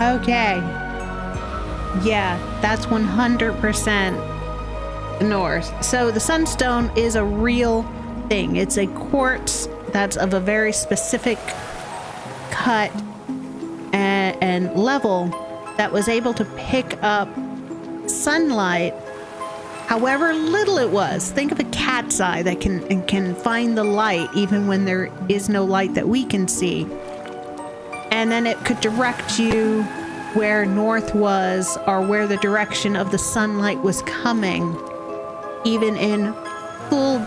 Okay. Yeah, that's 100% Norse. So the Sunstone is a real thing. It's a quartz that's of a very specific cut and level that was able to pick up sunlight, however little it was. Think of a cat's eye that can find the light even when there is no light that we can see. And then it could direct you where north was or where the direction of the sunlight was coming, even in full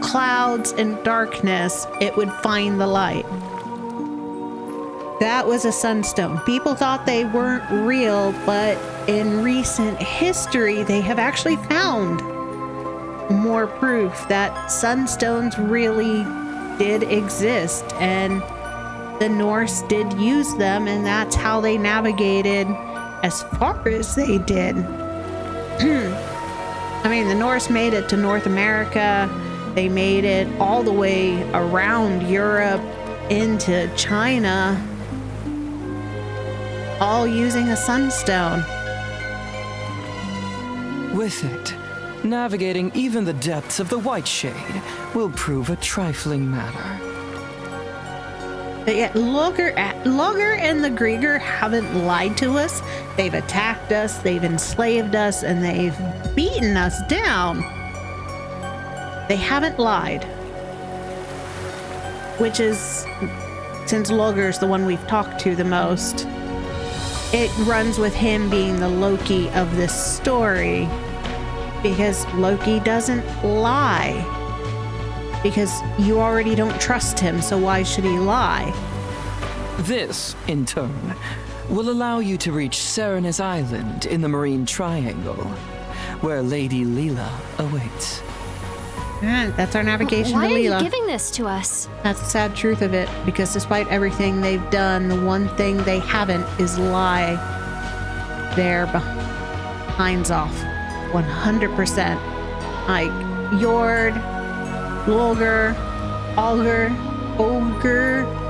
clouds and darkness. It would find the light. That was a sunstone. People thought they weren't real, but in recent history, they have actually found more proof that sunstones really did exist, and the Norse did use them, and that's how they navigated as far as they did. I mean, the Norse made it to North America. They made it all the way around Europe into China, all using a sunstone. With it, navigating even the depths of the White Shade will prove a trifling matter. But yet, Logger and the Grieger haven't lied to us. They've attacked us, they've enslaved us, and they've beaten us down. They haven't lied. Which is, since Logger's the one we've talked to the most, it runs with him being the Loki of this story, because Loki doesn't lie. Because you already don't trust him, so why should he lie? This, in turn, will allow you to reach Serena's Island in the Marine Triangle, where Lady Leela awaits. That's our navigation Why to are Leela. you giving this to us? That's the sad truth of it, because despite everything they've done, the one thing they haven't is lie their behinds off. 100%. Like, Jord, Lolger, Olger,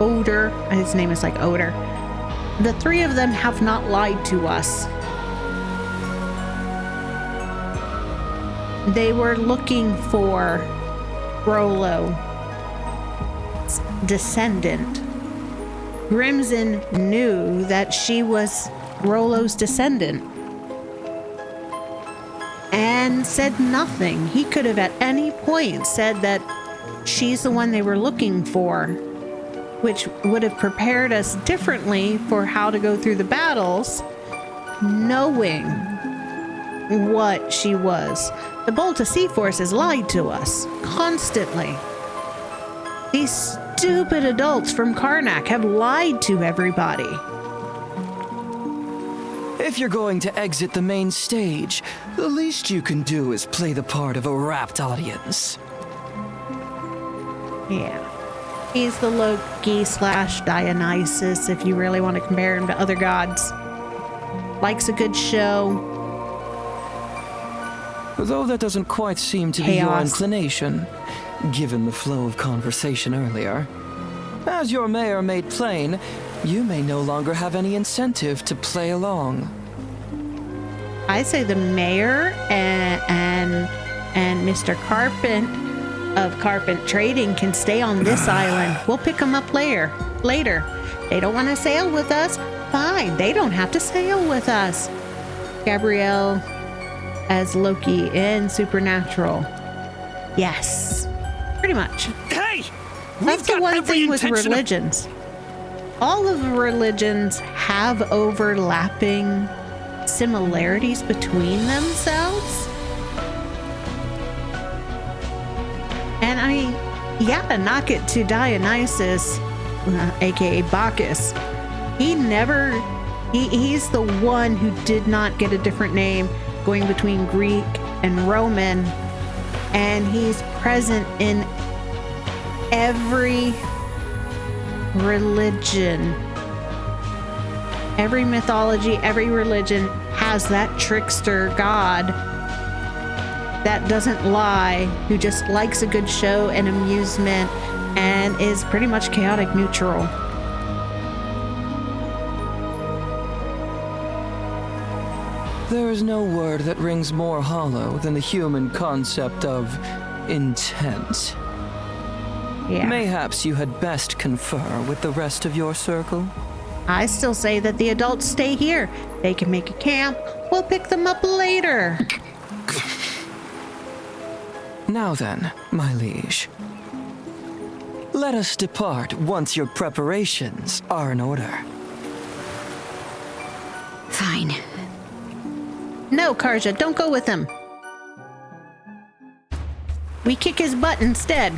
Oder. His name is like Oder. The three of them have not lied to us. They were looking for Rollo's descendant. Grimson knew that she was Rollo's descendant and said nothing. He could have at any point said that she's the one they were looking for, which would have prepared us differently for how to go through the battles, knowing what she was. The Bolta Sea Force has lied to us constantly. These stupid adults from Karnak have lied to everybody. If you're going to exit the main stage, the least you can do is play the part of a rapt audience. Yeah. He's the Loki / Dionysus, if you really want to compare him to other gods. Likes a good show. Though that doesn't quite seem to be your inclination, given the flow of conversation earlier. As your mayor made plain, you may no longer have any incentive to play along. I say the mayor and Mr. Carpent of Carpent Trading can stay on this island. We'll pick them up later. They don't want to sail with us. Fine, they don't have to sail with us. Gabrielle as Loki in Supernatural. Yes, pretty much. Hey! That's the one thing with religions. All of the religions have overlapping similarities between themselves. And I mean, yeah, knock it to Dionysus, aka Bacchus. He's the one who did not get a different name, going between Greek and Roman, and he's present in every religion. Every mythology, every religion has that trickster god that doesn't lie, who just likes a good show and amusement and is pretty much chaotic neutral. There is no word that rings more hollow than the human concept of intent. Yeah. Mayhaps you had best confer with the rest of your circle. I still say that the adults stay here. They can make a camp. We'll pick them up later. Now then, my liege. Let us depart once your preparations are in order. Fine. No, Karja, don't go with him. We kick his butt instead.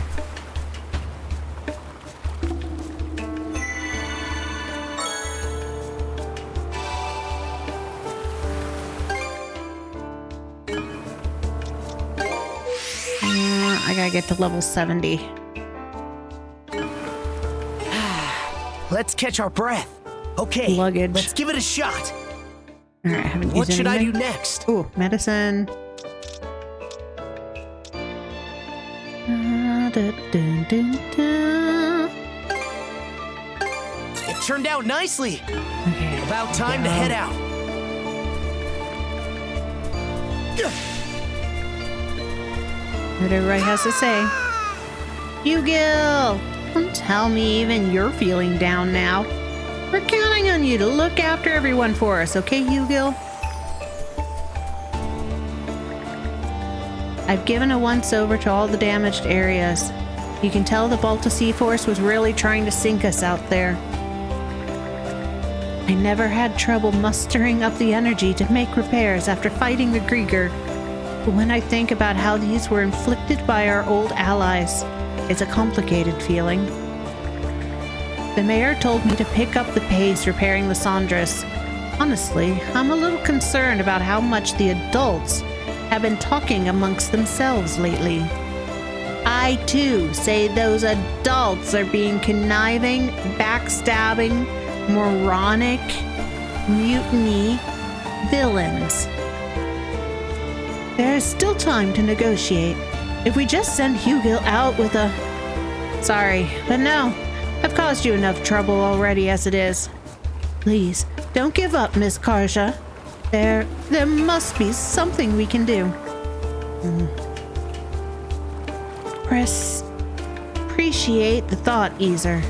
I gotta get to level 70. Let's catch our breath. Okay, luggage. Let's give it a shot. All right, I haven't What used should anything. I do next? Ooh, medicine. It turned out nicely. Okay. About time to head out. What everybody has to say. Yu-Gil! Don't tell me even you're feeling down now. We're counting on you to look after everyone for us, okay, Yu-Gil? I've given a once-over to all the damaged areas. You can tell the Balta Sea Force was really trying to sink us out there. I never had trouble mustering up the energy to make repairs after fighting the Grieger. But when I think about how these were inflicted by our old allies, it's a complicated feeling. The mayor told me to pick up the pace repairing the Sandras. Honestly, I'm a little concerned about how much the adults have been talking amongst themselves lately. I too say those adults are being conniving, backstabbing, moronic, mutiny villains. There is still time to negotiate. If we just send Yu-Gil out with a... Sorry, but no. I've caused you enough trouble already as it is. Please, don't give up, Miss Karja. There must be something we can do. Appreciate the thought, Easer.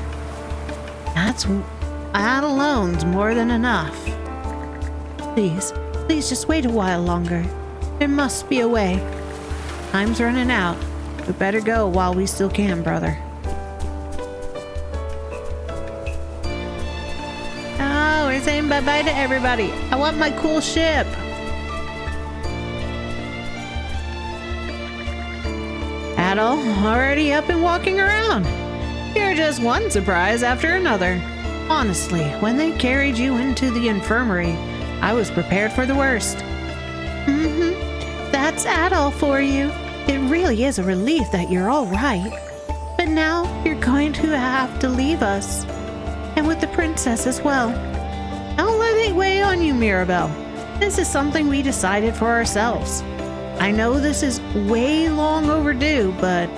That alone's more than enough. Please just wait a while longer. There must be a way. Time's running out. We better go while we still can, brother. Oh, we're saying bye-bye to everybody. I want my cool ship. Adol, already up and walking around. You're just one surprise after another. Honestly, when they carried you into the infirmary, I was prepared for the worst. That's Adol for you. It really is a relief that you're all right. But now you're going to have to leave us. And with the princess as well. Don't let it weigh on you, Mirabelle. This is something we decided for ourselves. I know this is way long overdue, but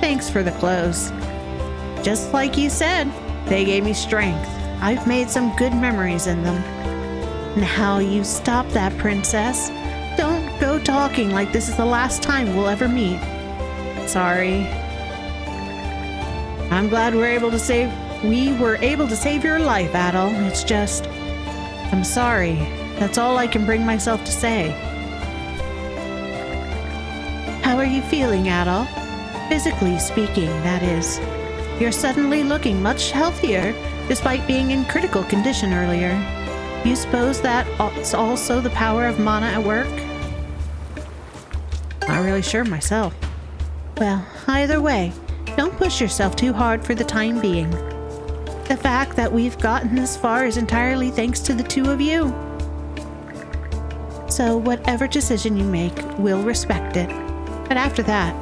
thanks for the clothes. Just like you said, they gave me strength. I've made some good memories in them. Now you stop that, princess. Don't go talking like this is the last time we'll ever meet. Sorry. I'm glad we were able to save your life, Adol. It's just, I'm sorry. That's all I can bring myself to say. How are you feeling, Adol? Physically speaking, that is. You're suddenly looking much healthier, despite being in critical condition earlier. You suppose that's also the power of mana at work? Not really sure myself. Well, either way, don't push yourself too hard for the time being. The fact that we've gotten this far is entirely thanks to the two of you. So whatever decision you make, we'll respect it. But after that,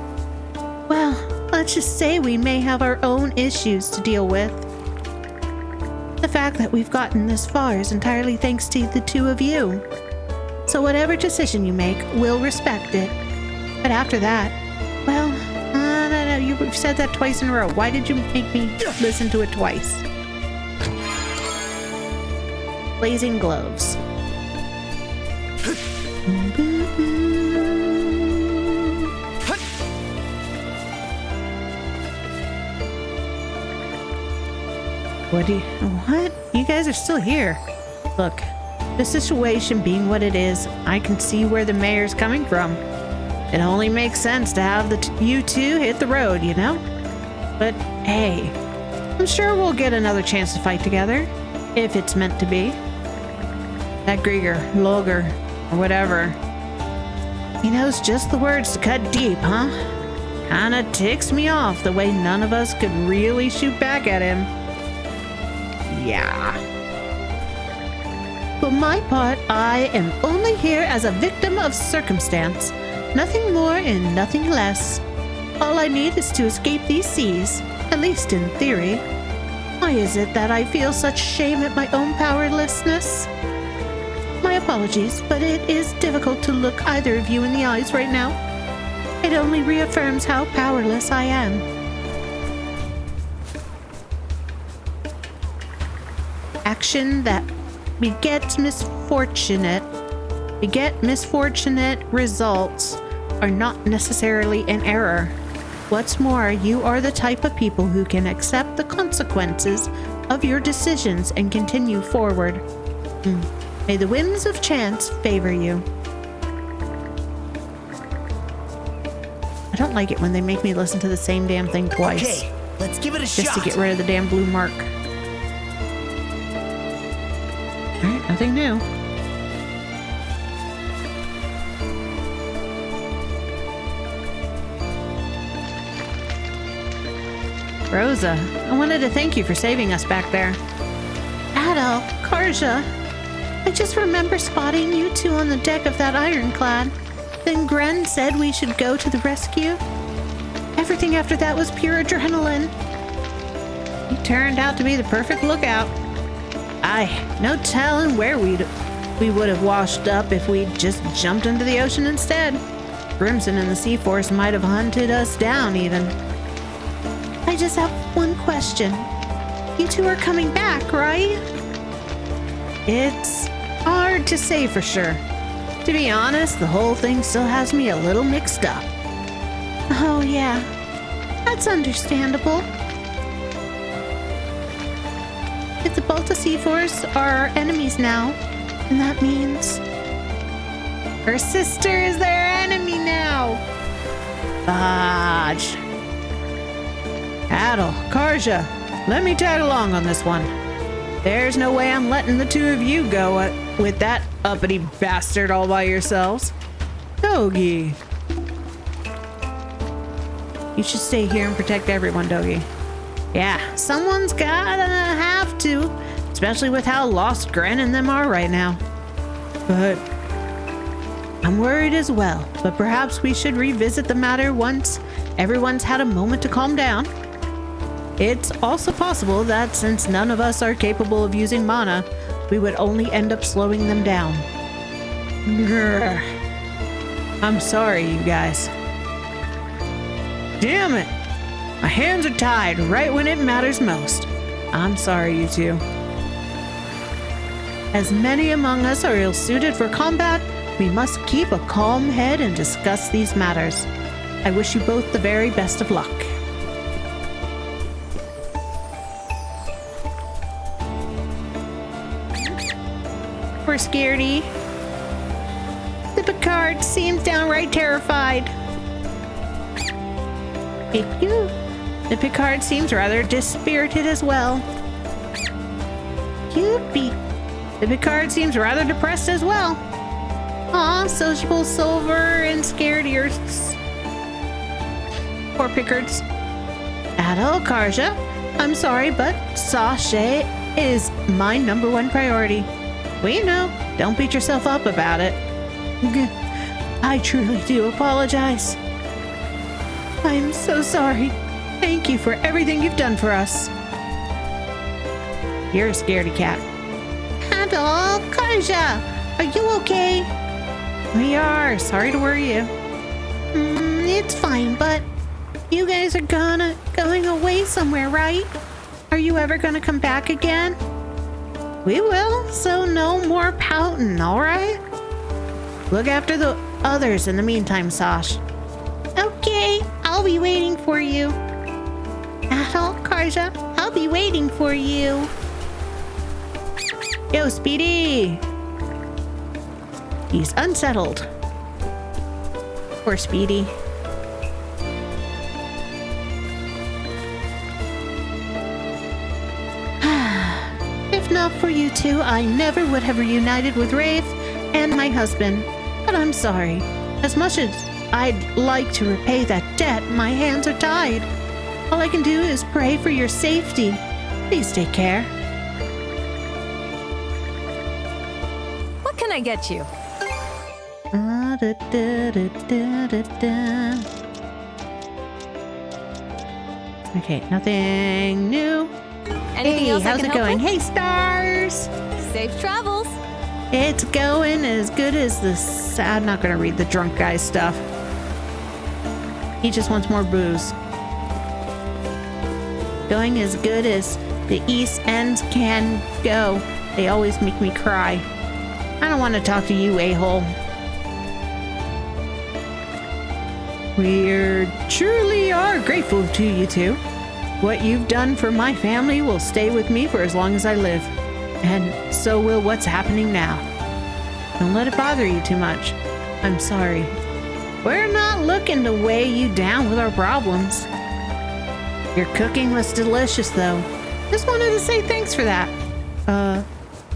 well, let's just say we may have our own issues to deal with. The fact that we've gotten this far is entirely thanks to the two of you. So whatever decision you make, we'll respect it. But after that, well, no, you've said that twice in a row. Why did you make me listen to it twice? Blazing gloves. What? You guys are still here. Look, the situation being what it is, I can see where the mayor's coming from. It only makes sense to have you two hit the road, you know? But hey, I'm sure we'll get another chance to fight together, if it's meant to be. That Grieger, Logger, or whatever. He knows just the words to cut deep, huh? Kinda ticks me off the way none of us could really shoot back at him. Yeah. For my part, I am only here as a victim of circumstance. Nothing more and nothing less. All I need is to escape these seas, at least in theory. Why is it that I feel such shame at my own powerlessness? My apologies, but it is difficult to look either of you in the eyes right now. It only reaffirms how powerless I am. Action that begets misfortunate results are not necessarily an error. What's more, you are the type of people who can accept the consequences of your decisions and continue forward. May the whims of chance favor you. I don't like it when they make me listen to the same damn thing twice. Okay, let's give it a shot. Just to get rid of the damn blue mark. Alright, nothing new. Rosa, I wanted to thank you for saving us back there. Adol, Karja, I just remember spotting you two on the deck of that ironclad. Then Gren said we should go to the rescue. Everything after that was pure adrenaline. You turned out to be the perfect lookout. No telling where we would have washed up if we'd just jumped into the ocean instead. Crimson and the Sea Force might have hunted us down even. I just have one question. You two are coming back, right? It's hard to say for sure. To be honest, the whole thing still has me a little mixed up. Oh yeah, that's understandable. If the Balta Sea Force are our enemies now, and that means her sister is their enemy now. Fudge. Adol, Karja, let me tag along on this one. There's no way I'm letting the two of you go with that uppity bastard all by yourselves. Dogi. You should stay here and protect everyone, Dogi. Yeah, someone's gotta have to, especially with how lost Gren and them are right now. But I'm worried as well, but perhaps we should revisit the matter once everyone's had a moment to calm down. It's also possible that since none of us are capable of using mana, we would only end up slowing them down. Grr. I'm sorry, you guys. Damn it! My hands are tied right when it matters most. I'm sorry, you two. As many among us are ill-suited for combat, we must keep a calm head and discuss these matters. I wish you both the very best of luck. We're scaredy. The Picard seems downright terrified. Thank you. The Picard seems rather dispirited as well. Cupid. The Picard seems rather depressed as well. Aw, sociable Silver and scaredy Earths. Poor Picards. Adol, Karja, I'm sorry, but Sashay is my #1 priority. We know. Don't beat yourself up about it. I truly do apologize. I'm so sorry. Thank you for everything you've done for us. You're a scaredy cat. Adol, Karja, are you okay? We are. Sorry to worry you. It's fine, but you guys are going away somewhere, right? Are you ever gonna come back again? We will, so no more pouting, alright? Look after the others in the meantime, Sash. Okay, I'll be waiting for you. Adol, Karja, I'll be waiting for you. Yo, Speedy! He's unsettled. Poor Speedy. If not for you two, I never would have reunited with Wraith and my husband. But I'm sorry. As much as I'd like to repay that debt, my hands are tied. All I can do is pray for your safety. Please take care. What can I get you? Okay, nothing new. Anything else how's I can it help going? with? Hey, stars! Safe travels. It's going as good as this. I'm not gonna read the drunk guy stuff. He just wants more booze. Going as good as the East Ends can go. They always make me cry. I don't want to talk to you, a-hole. We truly are grateful to you two. What you've done for my family will stay with me for as long as I live. And so will what's happening now. Don't let it bother you too much. I'm sorry. We're not looking to weigh you down with our problems. Your cooking was delicious, though. Just wanted to say thanks for that.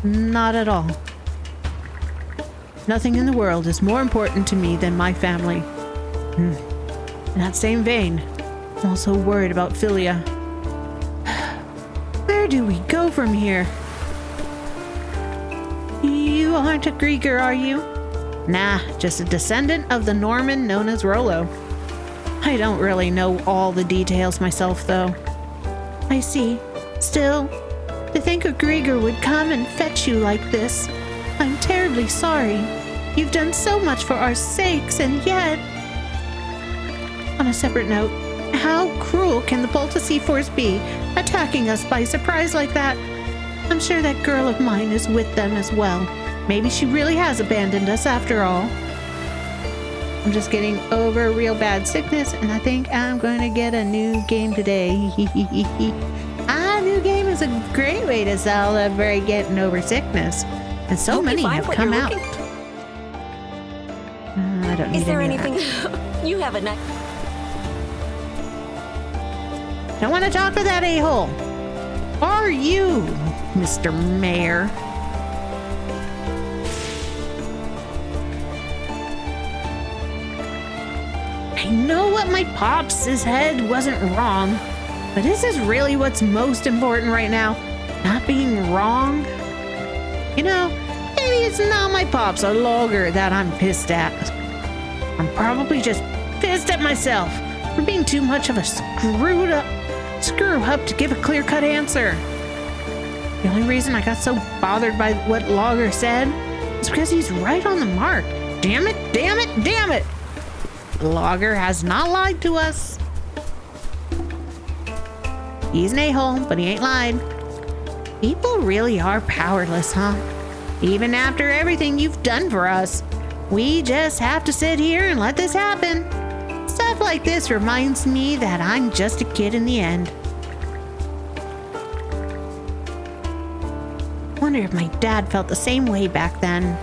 Not at all. Nothing in the world is more important to me than my family. In that same vein, I'm also worried about Philia. Where do we go from here? You aren't a Grieger, are you? Nah, just a descendant of the Norman known as Rollo. I don't really know all the details myself, though. I see. Still, to think a Grieger would come and fetch you like this. I'm terribly sorry. You've done so much for our sakes, and yet... On a separate note, how cruel can the Balta-C-Force be, attacking us by surprise like that? I'm sure that girl of mine is with them as well. Maybe she really has abandoned us after all. I'm just getting over a real bad sickness, and I think I'm going to get a new game today. A new game is a great way to celebrate getting over sickness. And so many have come out. I don't need Is there any of anything that. you have a night? Don't want to talk to that a-hole. Are you, Mr. Mayor? I know what my pops said wasn't wrong, but is this really what's most important right now? Not being wrong? You know, maybe it's not my pops or logger that I'm pissed at. I'm probably just pissed at myself for being too much of a screw up to give a clear-cut answer. The only reason I got so bothered by what Logger said is because he's right on the mark. Damn it, damn it, damn it! Logger has not lied to us. He's an a-hole, but he ain't lied. People really are powerless, huh? Even after everything you've done for us, we just have to sit here and let this happen. Stuff like this reminds me that I'm just a kid in the end. Wonder if my dad felt the same way back then.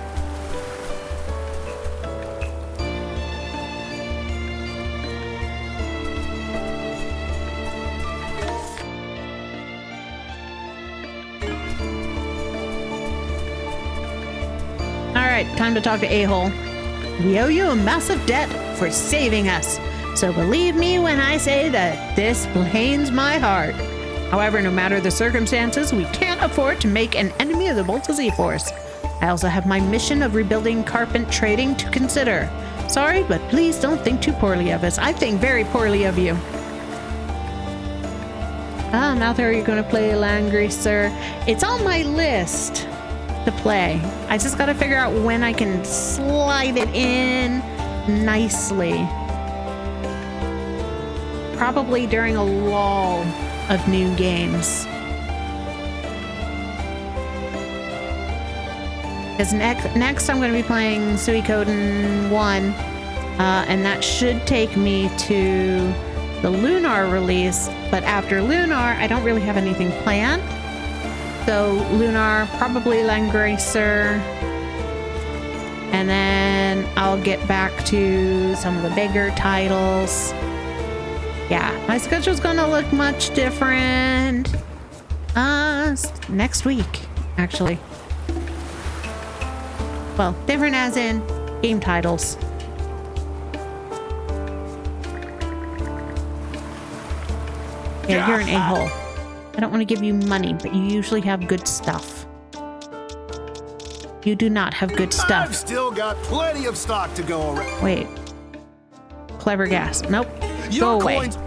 Alright, time to talk to a-hole. We owe you a massive debt for saving us, so believe me when I say that this pains my heart. However, no matter the circumstances, we can't afford to make an enemy of the Balta-C-Force. I also have my mission of rebuilding carpent trading to consider. Sorry, but please don't think too poorly of us. I think very poorly of you. Now there you're going to play Langry, sir. It's on my list to play. I just got to figure out when I can slide it in nicely. Probably during a lull of new games. Because next I'm going to be playing Suikoden 1, and that should take me to the Lunar release, but after Lunar, I don't really have anything planned. So Lunar, probably Langracer, and then I'll get back to some of the bigger titles. Yeah, my schedule's gonna look much different next week, actually. Well, different as in game titles. Yeah, you're an a-hole. I don't want to give you money, but you usually have good stuff. You do not have good stuff. I've still got plenty of stock to go around. Wait. Clever gas. Nope. Your Go away. coins-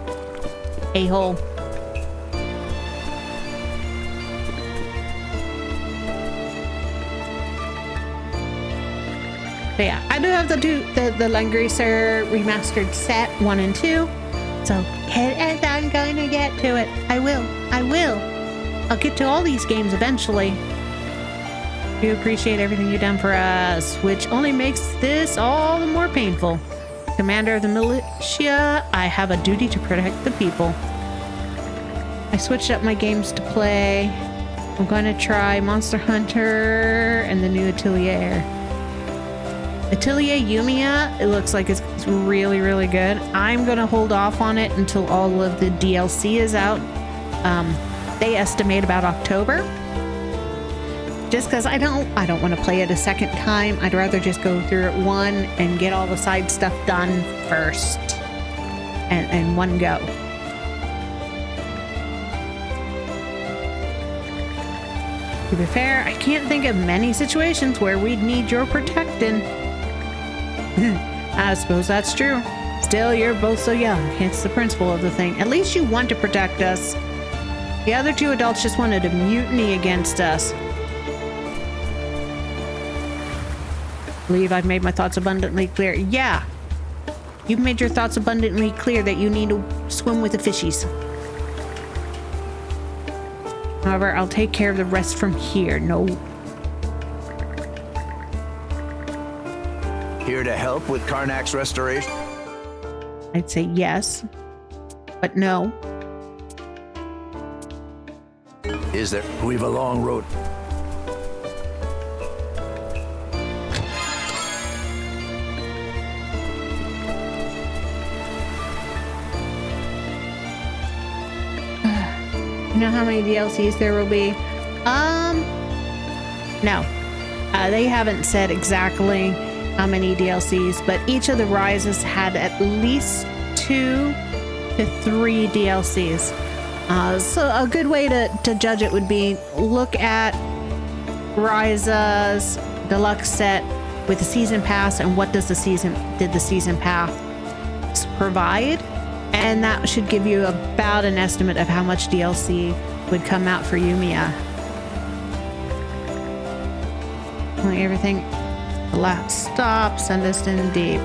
A-hole. But yeah, I do have the Langracer remastered set 1 and 2. So, and I'm going to get to it. I will. I'll get to all these games eventually. We appreciate everything you've done for us, which only makes this all the more painful. Commander of the militia, I have a duty to protect the people. I switched up my games to play. I'm going to try Monster Hunter and the new Atelier. Atelier Yumiya, it looks like it's really, really good. I'm going to hold off on it until all of the DLC is out. They estimate about October. Just because I don't want to play it a second time. I'd rather just go through it one and get all the side stuff done first. And one go. To be fair, I can't think of many situations where we'd need your protecting. I suppose that's true. Still, you're both so young. It's the principle of the thing. At least you want to protect us. The other two adults just wanted to mutiny against us. I believe I've made my thoughts abundantly clear. Yeah. You've made your thoughts abundantly clear that you need to swim with the fishies. However, I'll take care of the rest from here. No. Here to help with Karnak's restoration? I'd say yes, but no. Is there? We've a long road. You know how many DLCs there will be? No. They haven't said exactly how many DLCs, but each of the Rises had at least 2 to 3 DLCs. So a good way to judge it would be look at Rise's deluxe set with the season pass and what did the season pass provide, and that should give you about an estimate of how much DLC would come out for Yumiya. Everything. The last stop, send us in deep.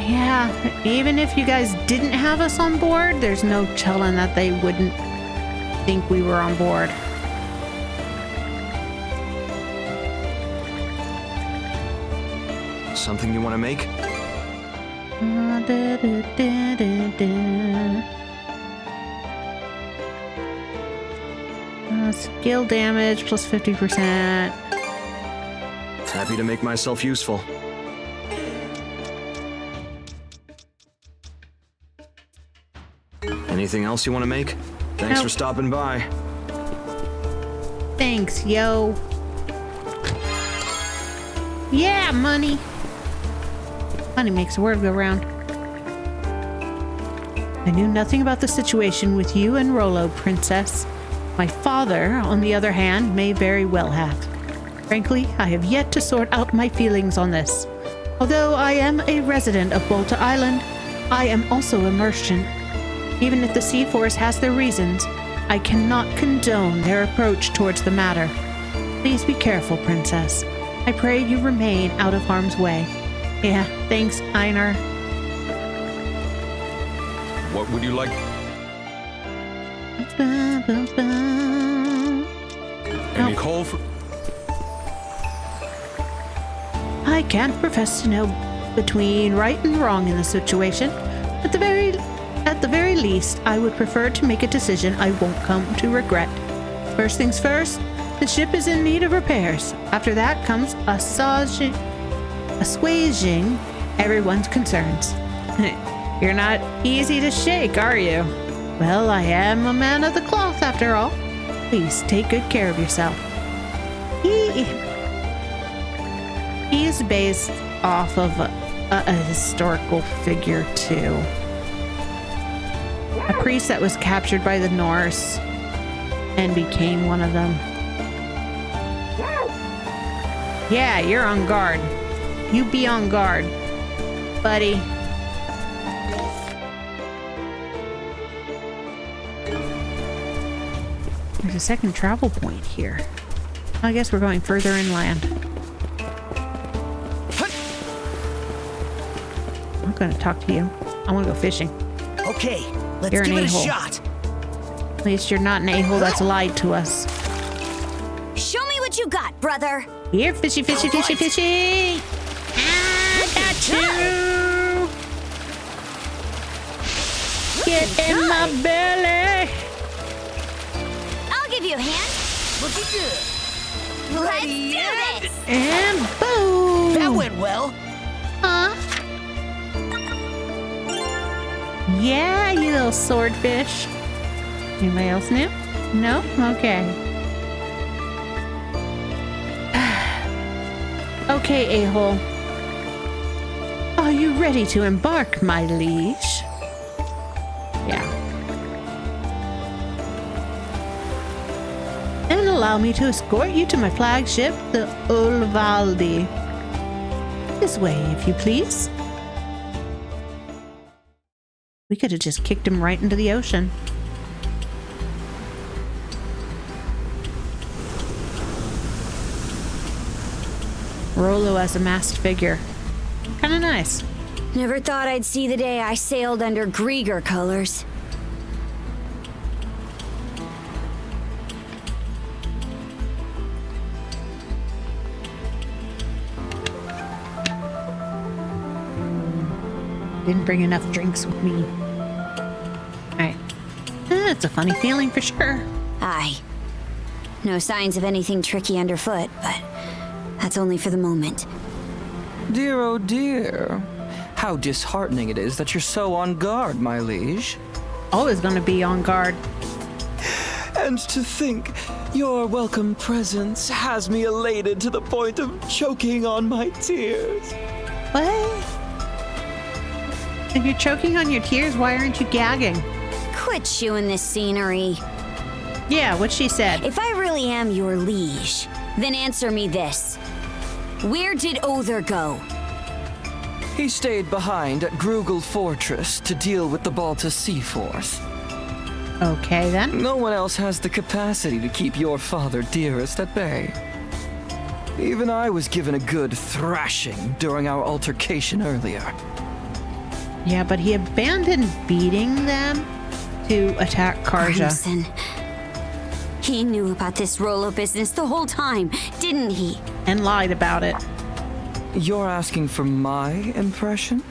Yeah, even if you guys didn't have us on board, there's no telling that they wouldn't think we were on board. Something you want to make? Skill damage plus 50%. Happy to make myself useful. Anything else you want to make? Thanks Nope. for stopping by. Thanks, yo. Yeah, money. Money makes the world go round. I knew nothing about the situation with you and Rollo, Princess. My father, on the other hand, may very well have. Frankly, I have yet to sort out my feelings on this. Although I am a resident of Bolta Island, I am also a merchant. Even if the Sea Force has their reasons, I cannot condone their approach towards the matter. Please be careful, Princess. I pray you remain out of harm's way. Yeah, thanks, Einar. What would you like? Any call for? I can't profess to know between right and wrong in the situation. At the very least, I would prefer to make a decision I won't come to regret. First things first, the ship is in need of repairs. After that comes assuaging everyone's concerns. You're not easy to shake, are you? Well, I am a man of the cloth after all. Please take good care of yourself. He is based off of a historical figure too. A priest that was captured by the Norse and became one of them. Yeah, you're on guard. You be on guard, buddy. There's a second travel point here. I guess we're going further inland. I'm not gonna talk to you. I wanna go fishing. Okay, let's You're give it a a-hole. shot. At least you're not an a-hole that's lied to us. Show me what you got, brother. Here, fishy, fishy, fishy, fishy! I got you! Get in my belly! I'll give you a hand. Looking good. Let's do this! And boom! That went well. Huh? Yeah, you little swordfish. Anybody else new? No? Okay. Okay, a-hole. Are you ready to embark, my liege? Yeah. And allow me to escort you to my flagship, the Ylvie. This way, if you please. We could have just kicked him right into the ocean. Rollo as a masked figure. Kinda nice. Never thought I'd see the day I sailed under Grieger colors. Didn't bring enough drinks with me. Alright. It's a funny feeling for sure. Aye. No signs of anything tricky underfoot, but that's only for the moment. Dear, oh dear. How disheartening it is that you're so on guard, my liege. Always gonna be on guard. And to think your welcome presence has me elated to the point of choking on my tears. What? If you're choking on your tears, why aren't you gagging? Quit chewing this scenery. Yeah, what she said. If I really am your liege, then answer me this. Where did Other go? He stayed behind at Grugel Fortress to deal with the Balta Sea Force. Okay, then. No one else has the capacity to keep your father dearest at bay. Even I was given a good thrashing during our altercation earlier. Yeah, but he abandoned beating them to attack Karja. Crimson. He knew about this Rollo business the whole time, didn't he? And lied about it. You're asking for my impression?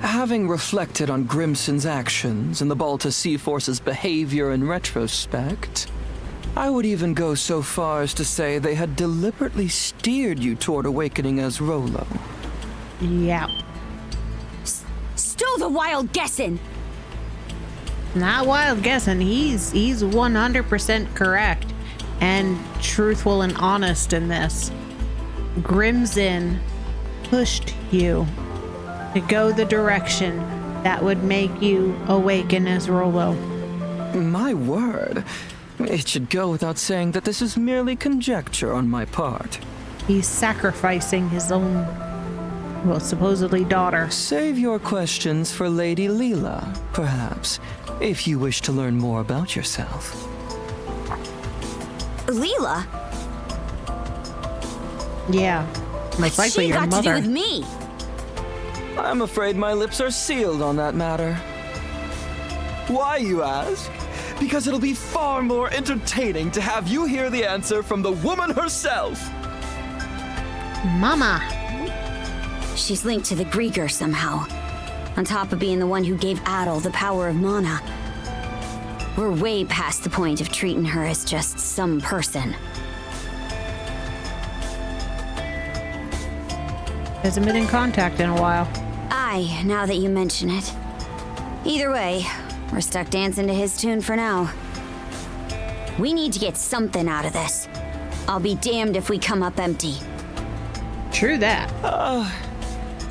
Having reflected on Grimson's actions and the Balta Sea Force's behavior in retrospect, I would even go so far as to say they had deliberately steered you toward awakening as Rollo. Yeah. Stow the wild guessing! Not wild guessing. He's 100% correct and truthful and honest in this. Grimson pushed you to go the direction that would make you awaken as Rollo. My word. It should go without saying that this is merely conjecture on my part. He's sacrificing his own, well, supposedly daughter. Save your questions for Lady Leela, perhaps, if you wish to learn more about yourself. Leela? Yeah, most likely your mother. What's she got to do with me? I'm afraid my lips are sealed on that matter. Why, you ask? Because it'll be far more entertaining to have you hear the answer from the woman herself. Mama. she's linked to the Grieger somehow. On top of being the one who gave Adol the power of mana. We're way past the point of treating her as just some person. Hasn't been in contact in a while. Aye, now that you mention it. Either way, we're stuck dancing to his tune for now. We need to get something out of this. I'll be damned if we come up empty. True that.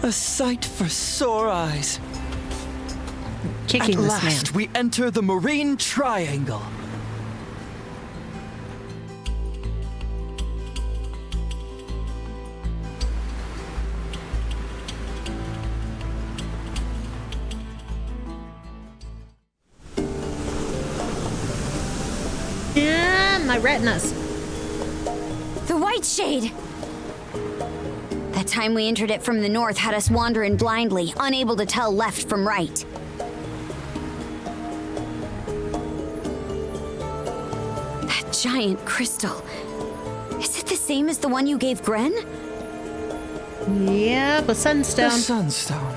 A sight for sore eyes. Kicking At this last, man. we enter the Marine Triangle. Yeah, my retinas. The White Shade! That time we entered it from the north had us wandering blindly, unable to tell left from right. That giant crystal. Is it the same as the one you gave Gren? Yeah, but Sunstone. The Sunstone.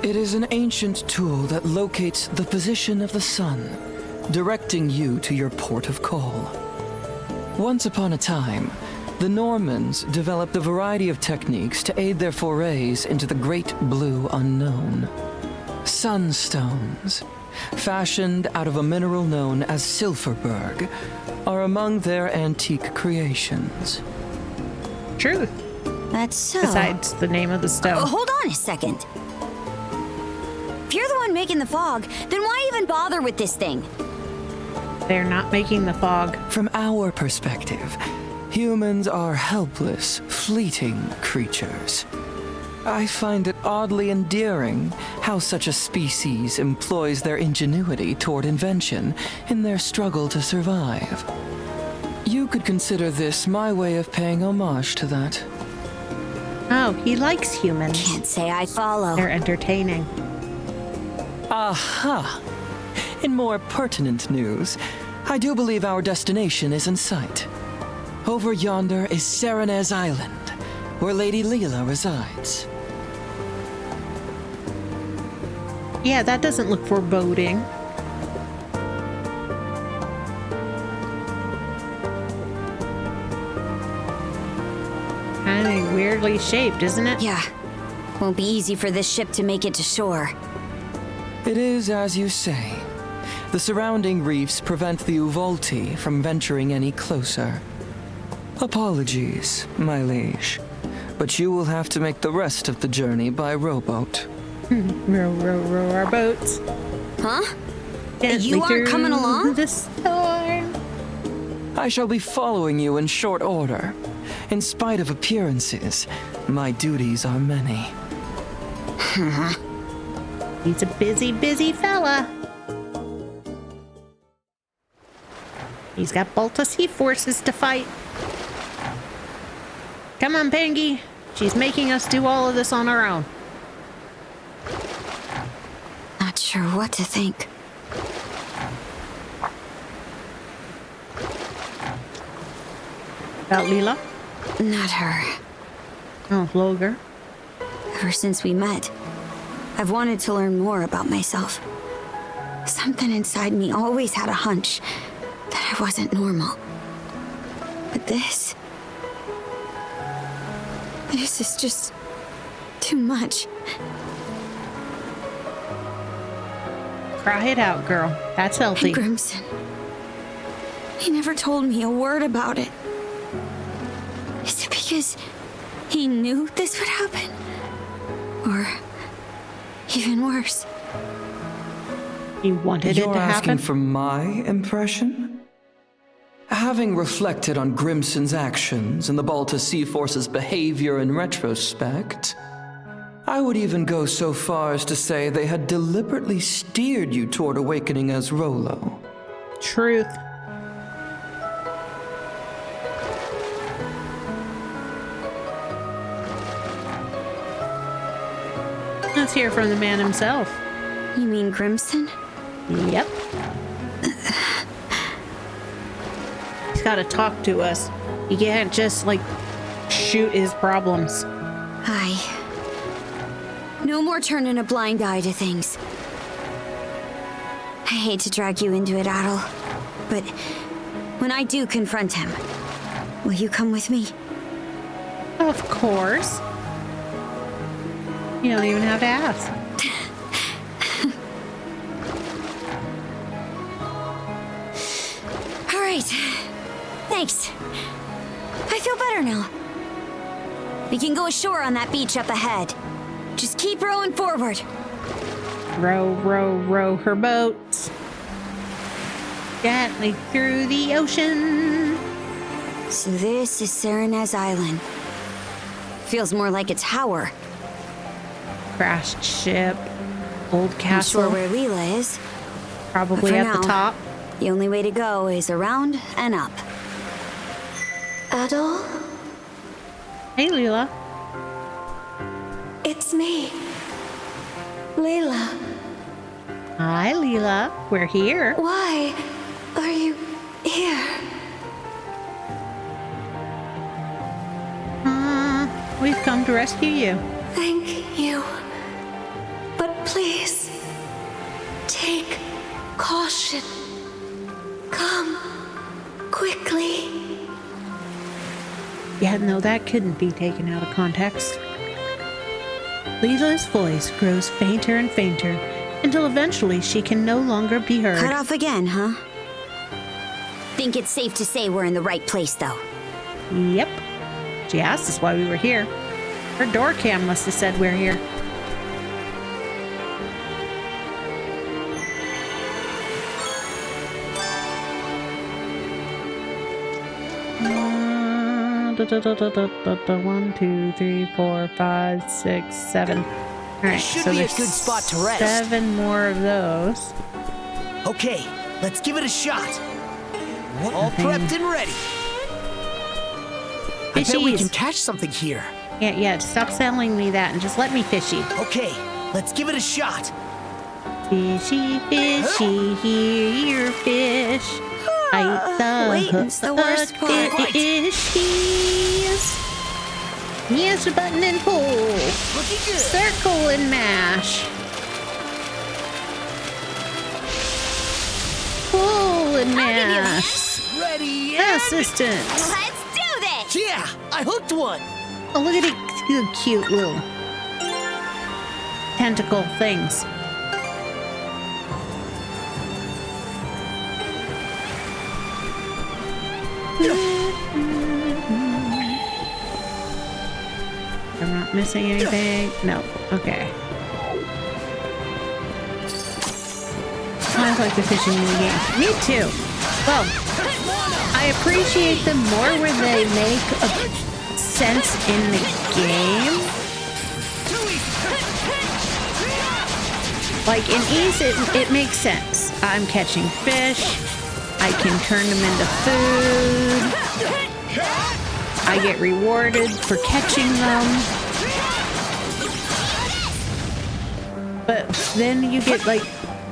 It is an ancient tool that locates the position of the sun, directing you to your port of call. Once upon a time, the Normans developed a variety of techniques to aid their forays into the great blue unknown. Sunstones, fashioned out of a mineral known as Silverberg, are among their antique creations. Truth. That's so. Besides the name of the stone. Hold on a second. If you're the one making the fog, then why even bother with this thing? They're not making the fog. From our perspective, humans are helpless, fleeting creatures. I find it oddly endearing how such a species employs their ingenuity toward invention in their struggle to survive. You could consider this my way of paying homage to that. Oh, he likes humans. Can't say I follow. They're entertaining. Aha! In more pertinent news, I do believe our destination is in sight. Over yonder is Serenez Island, where Lady Leela resides. Yeah, that doesn't look foreboding. Kind of weirdly shaped, isn't it? Yeah. Won't be easy for this ship to make it to shore. It is as you say. The surrounding reefs prevent the Uvolti from venturing any closer. Apologies, my liege, but you will have to make the rest of the journey by rowboat. Row our boats. Huh? Gently You aren't coming through along? the storm. I shall be following you in short order. In spite of appearances, my duties are many. He's a busy, busy fella. He's got Balta Sea forces to fight. Come on, Pangy. She's making us do all of this on our own. Not sure what to think. About Leela? Not her. Oh, Loger. Ever since we met, I've wanted to learn more about myself. Something inside me always had a hunch that I wasn't normal. But this is just too much. Cry it out, girl. That's healthy. And Grimson. He never told me a word about it. Is it because he knew this would happen? Or even worse? He wanted You're it to asking happen? for my impression? Having reflected on Grimson's actions and the Balta Sea Force's behavior in retrospect, I would even go so far as to say they had deliberately steered you toward awakening as Rolo. Truth. Let's hear from the man himself. You mean Grimson? Yep. He's got to talk to us. He can't just, like, shoot his problems. Aye. No more turning a blind eye to things. I hate to drag you into it, Adol, but when I do confront him, will you come with me? Of course. You don't even have to ask. All right. Thanks. I feel better now. We can go ashore on that beach up ahead. Just keep rowing forward. Row, row, row her boat gently through the ocean. So this is Serenez Island. Feels more like a tower. Crashed ship. Old castle. Not sure where Leela is. Probably at the top. The only way to go is around and up. Adol? Hey, Leela. It's me. Leela. Hi, Leela. We're here. Why are you here? We've come to rescue you. Thank you. But please, take caution. Come quickly. Yeah, no, that couldn't be taken out of context. Leela's voice grows fainter and fainter until eventually she can no longer be heard. Cut off again, huh? Think it's safe to say we're in the right place, though. Yep. She asked us why we were here. Her door cam must have said we're here. One, 2, 3, 4, 5, 6, 7. All right, Should so be a there's good spot to rest. 7 more of those. Okay, let's give it a shot. All prepped and ready. I bet we can catch something here. Yeah, stop selling me that and just let me fishy. Okay, let's give it a shot. Fishy, fishy, here, fish. Bite the Waiting's the worst part. Fishies. Yes, a button and pull. Looking good. Circle and mash. Pull and mash. Ready? Assistant. Let's do this! Yeah, I hooked one. Oh, look at it, cute little tentacle things. I'm not missing anything. No. Okay. I like the fishing in the game. Me too. Well, I appreciate them more when they make a sense in the game. Like in Ease, it makes sense. I'm catching fish. I can turn them into food. I get rewarded for catching them. But then you get like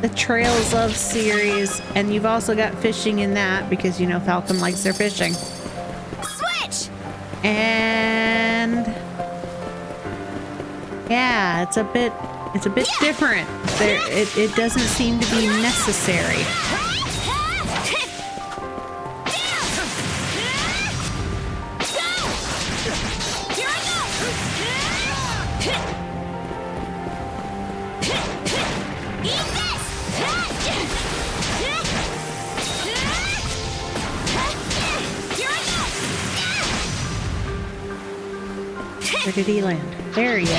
the Trails of series, and you've also got fishing in that because, you know, Falcon likes their fishing. Switch! And yeah, it's a bit different. It doesn't seem to be necessary. Where did he land? There he is.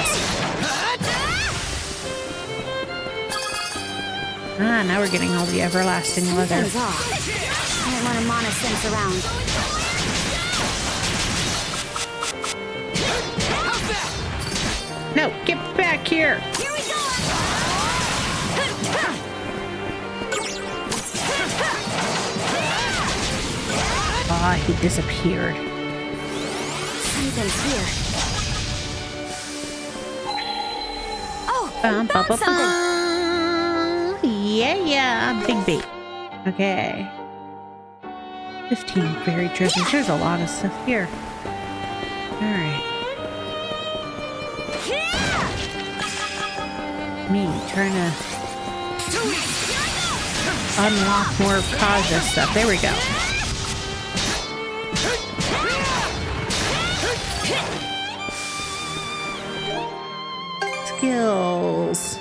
Ah, now we're getting all the everlasting weather. Something's off. I want a mana sense around. No, get back here! Here we go! Ah, he disappeared. Something's here. Oh, Bum, found bum, something. bum. Yeah, big bait. Okay. 15 buried treasures. There's a lot of stuff here. Alright. Me trying to unlock more of Kaja stuff. There we go. Skills.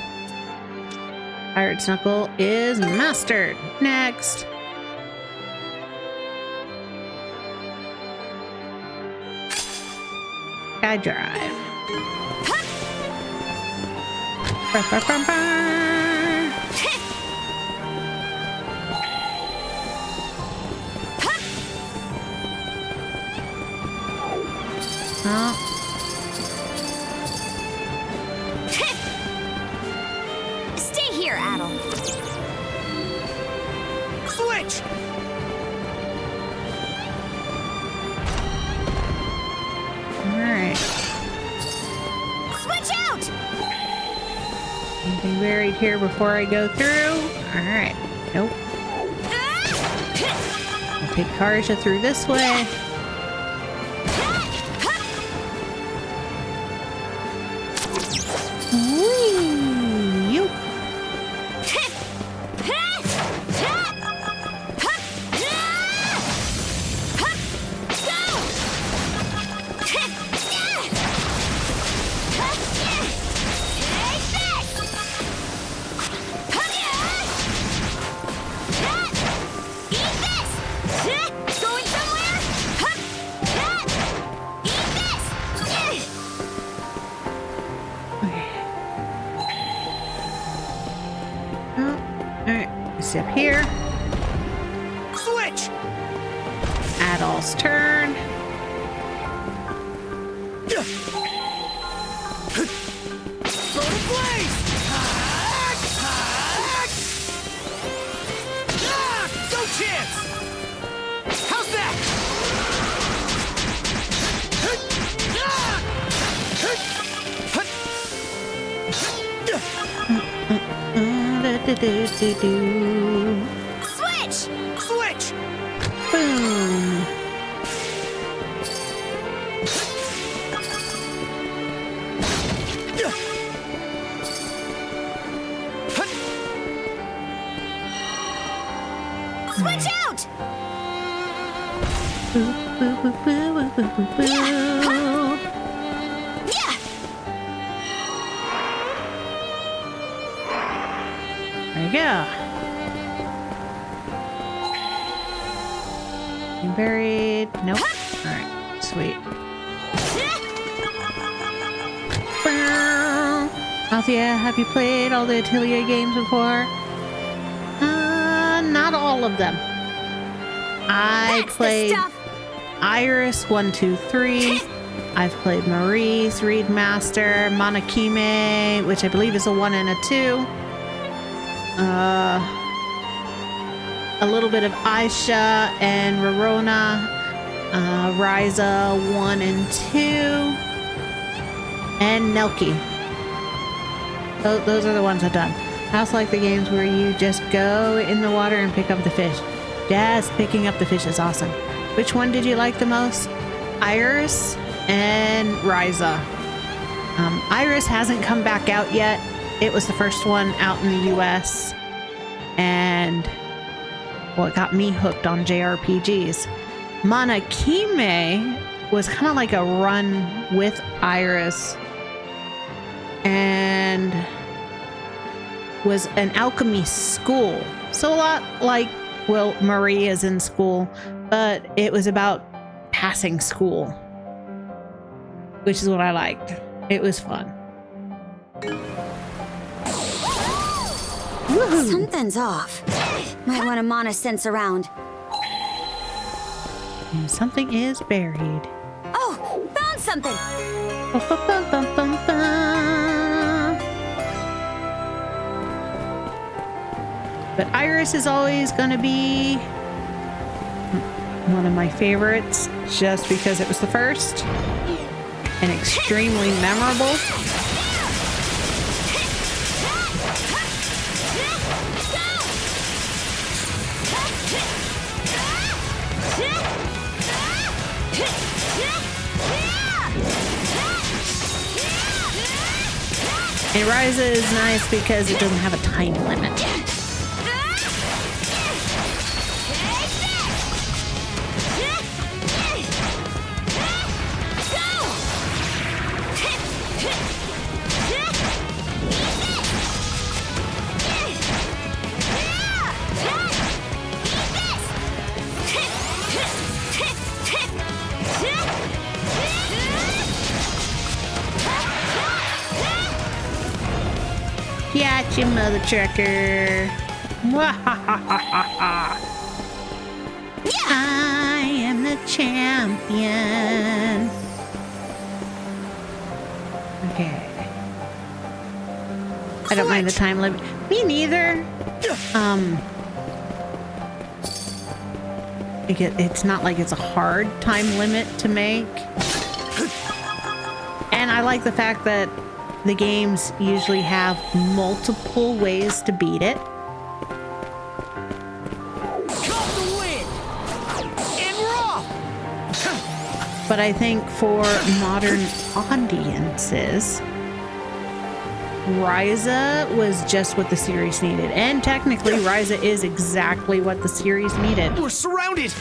Pirate's Knuckle is mastered. Next. Sky Drive. Oh. Stay here, Adol. Switch! Alright. Switch out! Anything buried here before I go through? Alright. Nope. I'll take Karja through this way. Up here. Switch! Adol's turn. Go to blaze! No chance! How's that? Switch! Switch! Boom. Switch out! Boo, boo, boo, boo, boo, boo, boo. Yeah! There you go. You buried? Nope. Alright, sweet. Althea, have you played all the Atelier games before? Not all of them. I played Iris 1, 2, 3. I've played Marie's Reed Master, Monokime, which I believe is a 1 and a 2. A little bit of Aisha and Rorona, Ryza 1 and 2, and Nelki. Those are the ones I've done. I also like the games where you just go in the water and pick up the fish. Yes, picking up the fish is awesome. Which one did you like the most? Iris and Ryza. Iris hasn't come back out yet. It was the first one out in the US. And, well, it got me hooked on JRPGs. Monokime was kind of like a run with Iris. And was an alchemy school. So a lot like, well, Marie is in school, but it was about passing school, which is what I liked. It was fun. Woohoo. Something's off. Might want to mana sense around. And something is buried. Oh, found something. But Iris is always going to be one of my favorites, just because it was the first and extremely memorable. And Ryza is nice because it doesn't have a time limit. Gotcha, mother trucker. I am the champion. Okay. I don't mind the time limit. Me neither. It's not like it's a hard time limit to make. And I like the fact that the games usually have multiple ways to beat it. But I think for modern audiences, Ryza was just what the series needed. And technically, Ryza is exactly what the series needed. We're surrounded!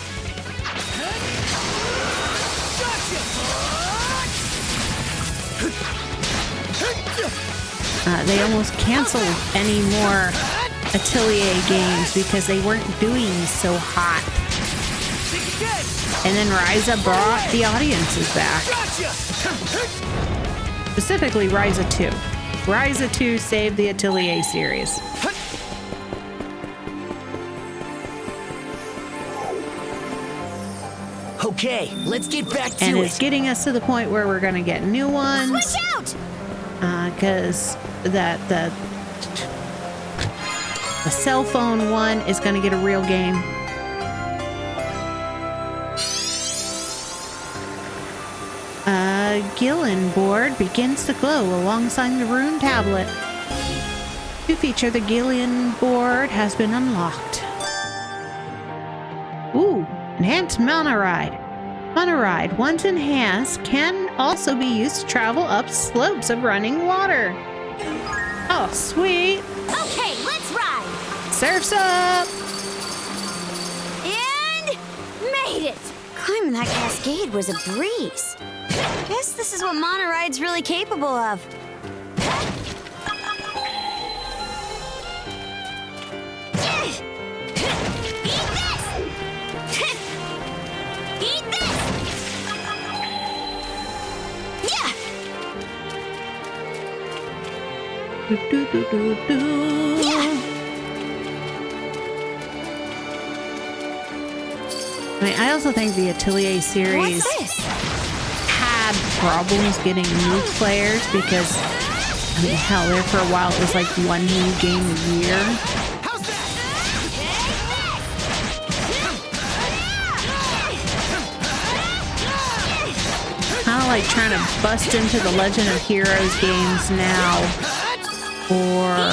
They almost canceled any more Atelier games because they weren't doing so hot. And then Ryza brought the audiences back. Specifically, Ryza 2. Ryza 2 saved the Atelier series. Okay, let's get back to it. And it's getting us to the point where we're going to get new ones. Switch out! Because the cell phone one is going to get a real game. Gillen board begins to glow alongside the rune tablet. New feature, the Gillian board has been unlocked. Ooh, enhanced Mana Ride. Mana Ride, once enhanced, can also be used to travel up slopes of running water. Oh, sweet. Okay, let's ride. Surf's up. And made it. Climbing that cascade was a breeze. Guess this is what Mana Ride's really capable of. I mean, I also think the Atelier series had problems getting new players because, I mean, hell, there for a while it was like one new game a year. Kind of like trying to bust into the Legend of Heroes games now, or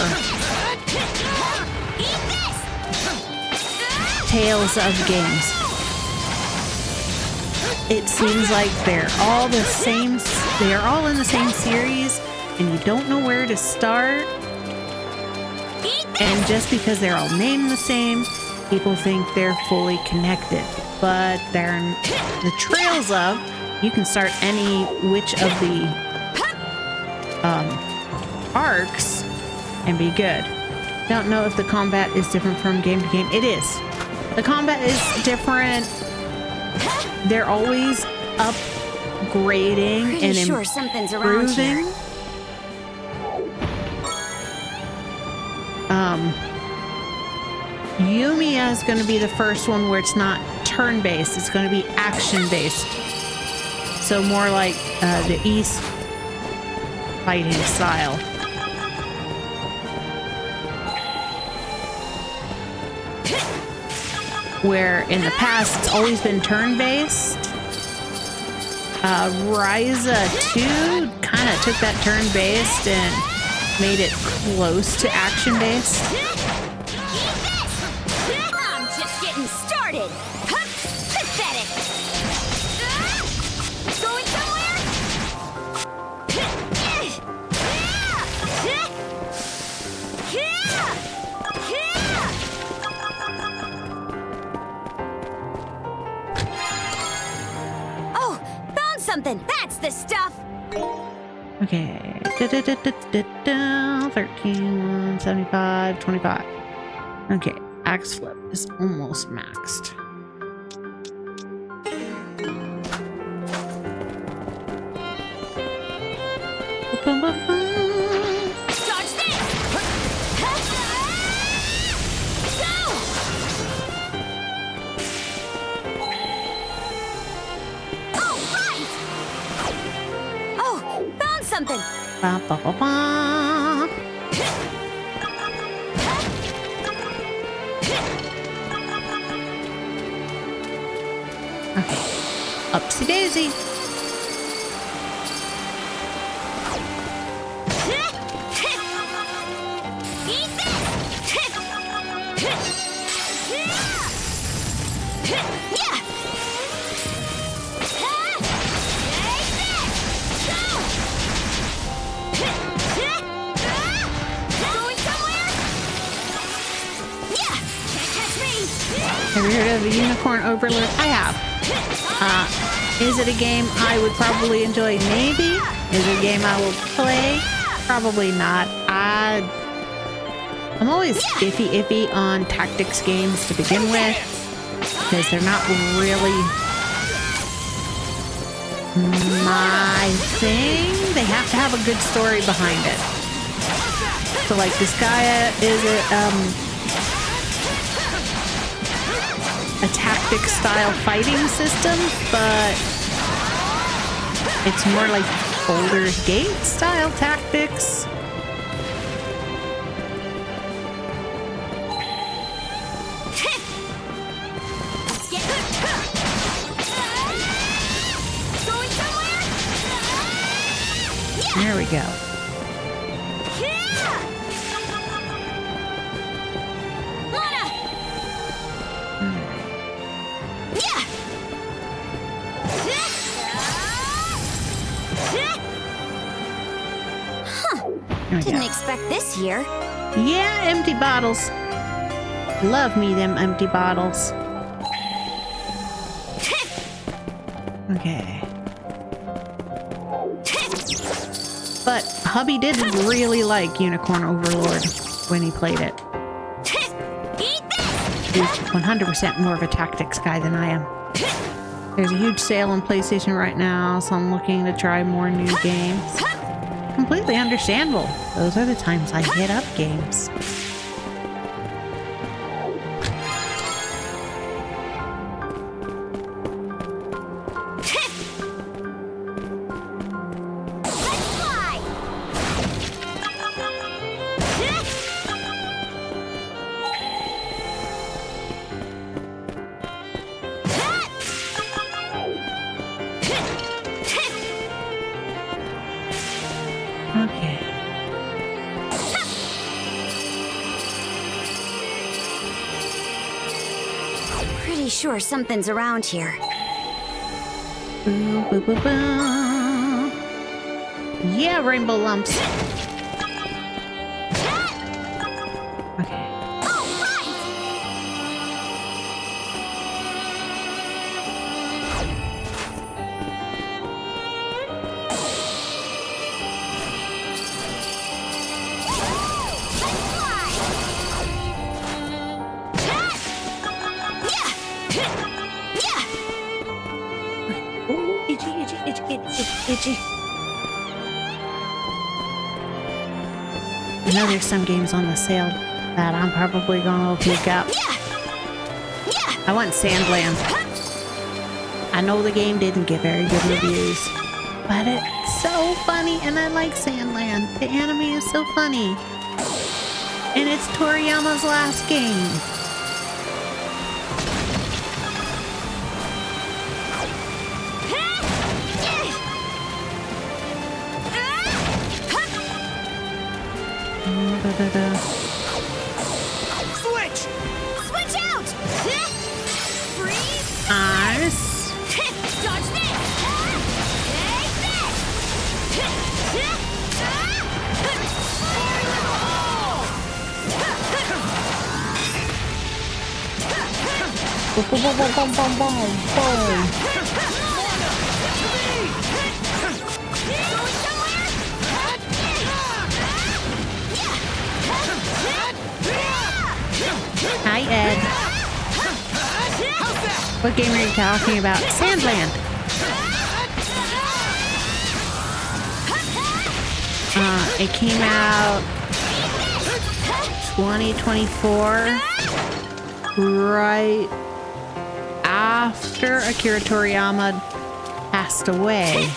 Tales of games. It seems like they're all the same. They are all in the same series, and you don't know where to start. And just because they're all named the same, people think they're fully connected, but they're the trails of. You can start any which of the arcs and be good. Don't know if the combat is different from game to game. It is. The combat is different. They're always upgrading and sure something's around here. improving. Yumiya is going to be the first one where it's not turn-based. It's going to be action-based. So more like the East fighting style. Where in the past it's always been turn-based. Ryza 2 kind of took that turn-based and made it close to action-based. I'm just getting started. Pathetic. Going somewhere? something! That's the stuff! Okay. 13, 175, 25. Okay. Axe flip is almost maxed. Dodge this! Go! Oh, right! Oh, found something! Ba, ba, ba, ba. Okay. Upsy daisy. Eat this! Yeah! Going somewhere? Yeah! Can't catch me! Have you heard of the Unicorn Overlord? I have. Is it a game I would probably enjoy? Maybe. Is it a game I will play? Probably not. I'm always iffy on tactics games to begin with, because they're not really my thing. They have to have a good story behind it. So like this guy is a tactic style fighting system, but it's more like Baldur's Gate style tactics. There we go. Didn't expect this here. Yeah, empty bottles. Love me them empty bottles. Okay. But hubby did really like Unicorn Overlord when he played it. He's 100% more of a tactics guy than I am. There's a huge sale on PlayStation right now, so I'm looking to try more new games. Completely understandable. Those are the times I hit up games. Sure, something's around here. Boo, boo, boo, boo. Yeah, rainbow lumps. Okay. Itchy. I know there's some games on the sale that I'm probably gonna pick up. I want Sandland. I know the game didn't get very good reviews, but it's so funny and I like Sandland. The anime is so funny. And it's Toriyama's last game. Switch! Switch out! Freeze! Nice. Dodge this! Take this! Boom, boom, boom, boom, boom, boom, boom. What game are you talking about? Sandland. It came out 2024, right after Akira Toriyama passed away.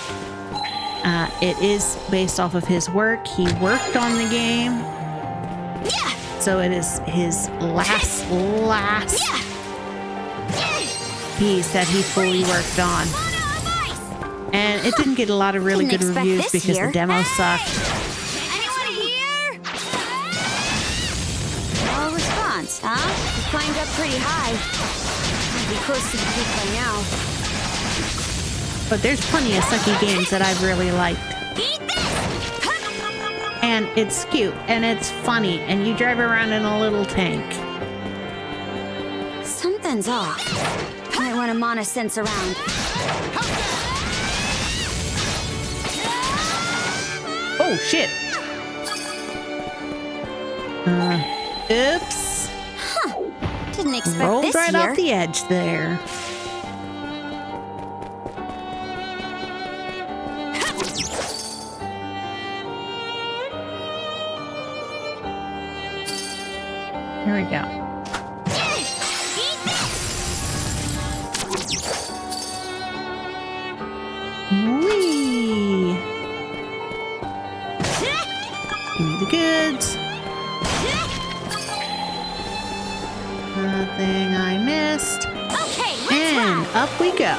It is based off of his work. He worked on the game. So it is his last piece that he fully worked on. And it didn't get a lot of really good reviews because the demo sucked. Anyone here? No response, huh? You climbed up pretty high. Might be close to the peak by now. But there's plenty of sucky games that I've really liked. And it's cute, and it's funny, and you drive around in a little tank. Something's off. Might want to mana sense around. Oh, shit. Oops. Huh. Didn't expect Rolled this right here. off the edge there. Here we go. Whee! Give me the goods. Nothing I missed. Okay, and up we go.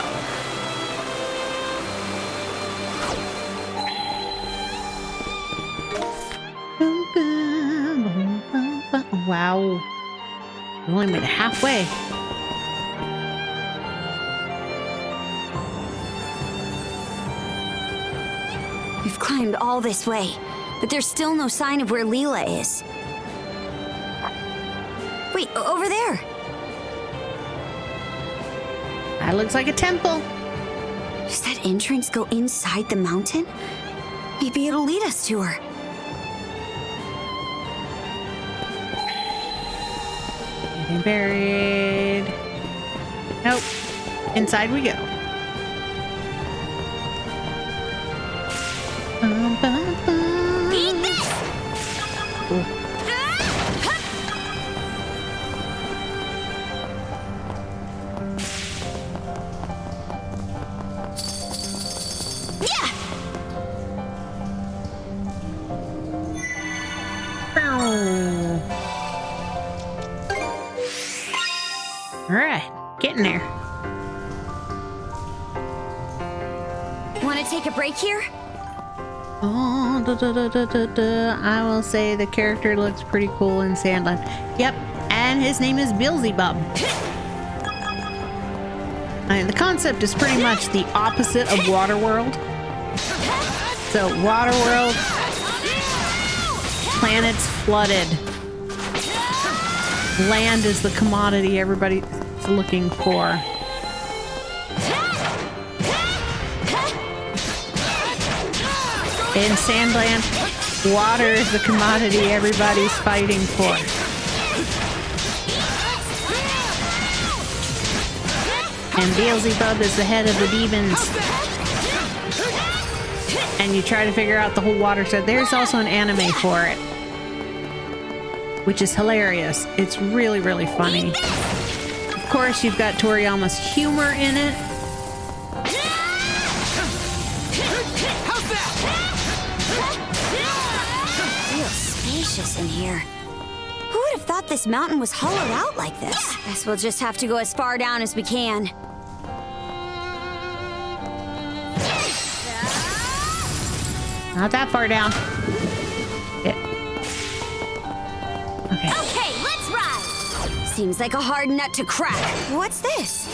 Wow. We only made it halfway. We've climbed all this way, but there's still no sign of where Leela is. Wait, over there. That looks like a temple. Does that entrance go inside the mountain? Maybe it'll lead us to her. Getting buried. Nope. Inside we go. Beat this! Alright, getting there. Want to take a break here? Oh, I will say the character looks pretty cool in Sandland. Yep, and his name is Beelzebub. And the concept is pretty much the opposite of Waterworld. So Waterworld, planets flooded. Land is the commodity everybody's looking for. In Sandland, water is the commodity everybody's fighting for. And Beelzebub is the head of the demons. And you try to figure out the whole water set. There's also an anime for it, which is hilarious. It's really, really funny. Of course, you've got Toriyama's humor in it. Feels spacious in here. Who would have thought this mountain was hollowed out like this? Guess we'll just have to go as far down as we can. Not that far down. Yeah. Okay. Okay, let's ride! Seems like a hard nut to crack. What's this?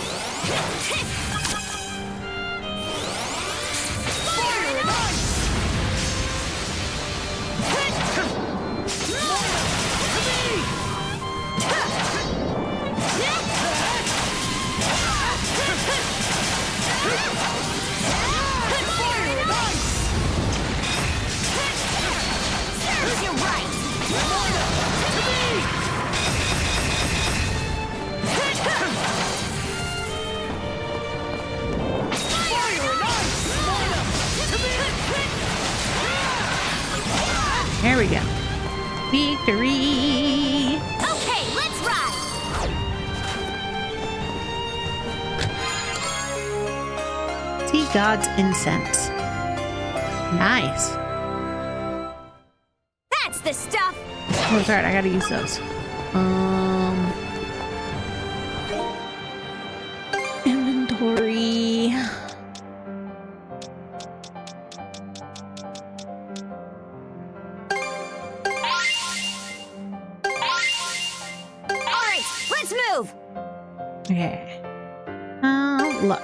god's incense. Nice. That's the stuff. Oh, that's right. I gotta use those. Inventory. All right, let's move. Okay. Look.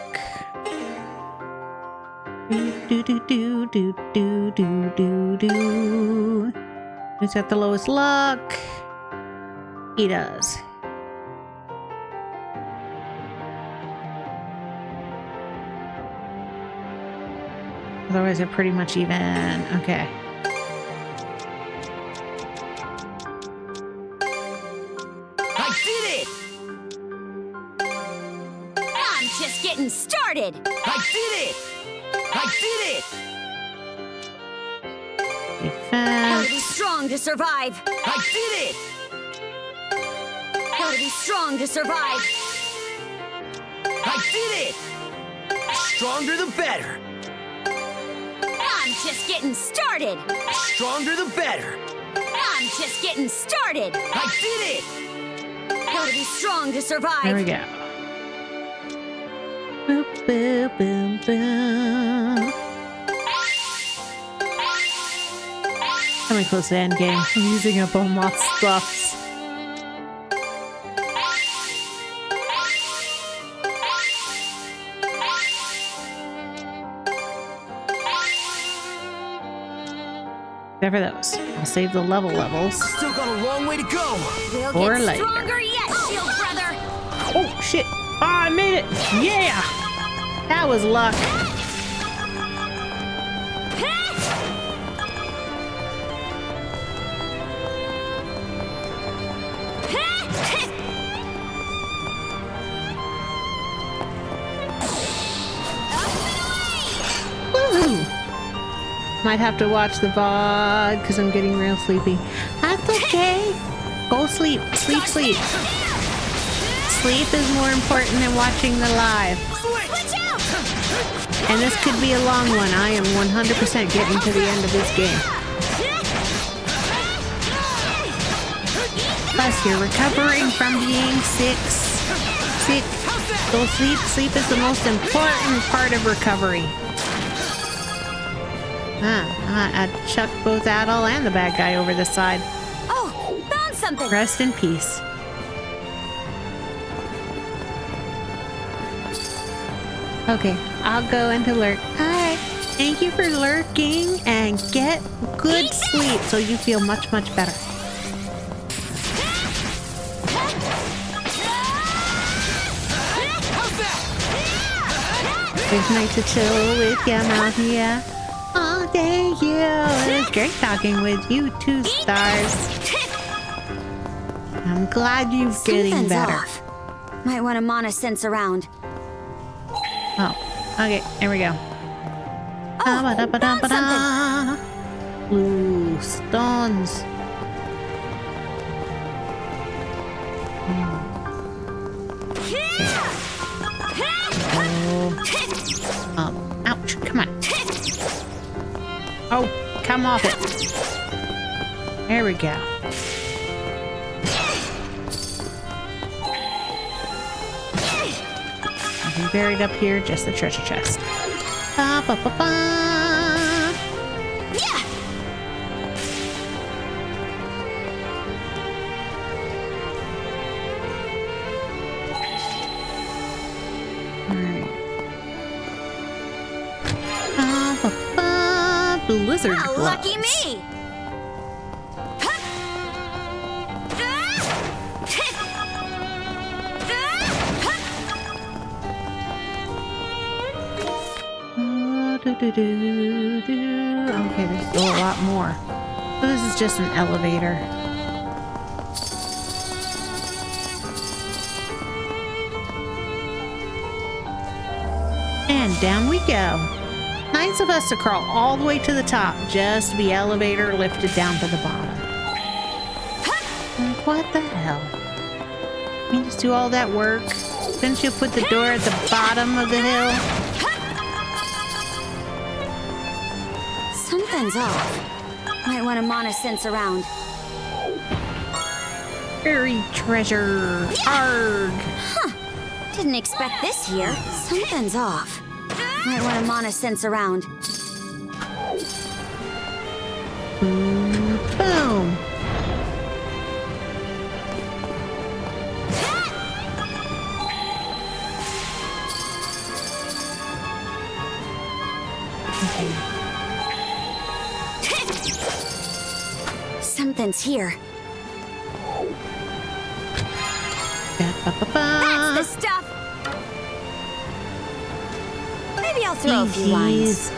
Do do do do do do do do. Who's got the lowest luck? He does. Otherwise, they're pretty much even. Okay. I did it! I'm just getting started. I did it! I did it! Gotta be strong to survive. I did it! Gotta be strong to survive. I did it! Stronger the better. I'm just getting started. Stronger the better. I'm just getting started. I did it! Gotta be strong to survive. There we go. Boop, boop, boom, boom. Coming close to end game. I'm using up all my stuffs. Except for those. I'll save the levels. Still got a long way to go. We'll Or get later. stronger yet, shield brother. Oh shit! Oh, I made it! Yeah! That was luck. Woohoo! Might have to watch the VOD because I'm getting real sleepy. That's okay. Go sleep. Sleep, sleep. Sleep is more important than watching the live. And this could be a long one. I am 100% getting to the end of this game. Plus, you're recovering from being sick. Go sleep. Sleep is the most important part of recovery. I chucked both Adol and the bad guy over the side. Oh, found something. Rest in peace. Okay, I'll go into lurk. Alright, thank you for lurking and get good sleep so you feel much, much better. It's nice to chill with you, Malthea. Oh, thank you. It was great talking with you, 2 stars. I'm glad you're getting Something's better. off. Might want to mana sense around. Oh, okay, here we go. Found Blue stones. Oh, ouch, come on. Oh, come off it. There we go. Nothing buried up here, just the treasure chest. Ba, ba, ba, ba. Yeah. Blizzard Oh, gloves. lucky me! Okay, there's still a lot more. So this is just an elevator. And down we go. Nice of us to crawl all the way to the top just to be elevator lifted down to the bottom. Like, what the hell? You just do all that work? Didn't you put the door at the bottom of the hill? Something's off. Might want to mana sense around. Buried treasure. Arg. Huh. Didn't expect this here. Something's off. Might want to mana sense around. Boom. Something's here. Ba-ba-ba. That's the stuff! Maybe I'll throw a few lines.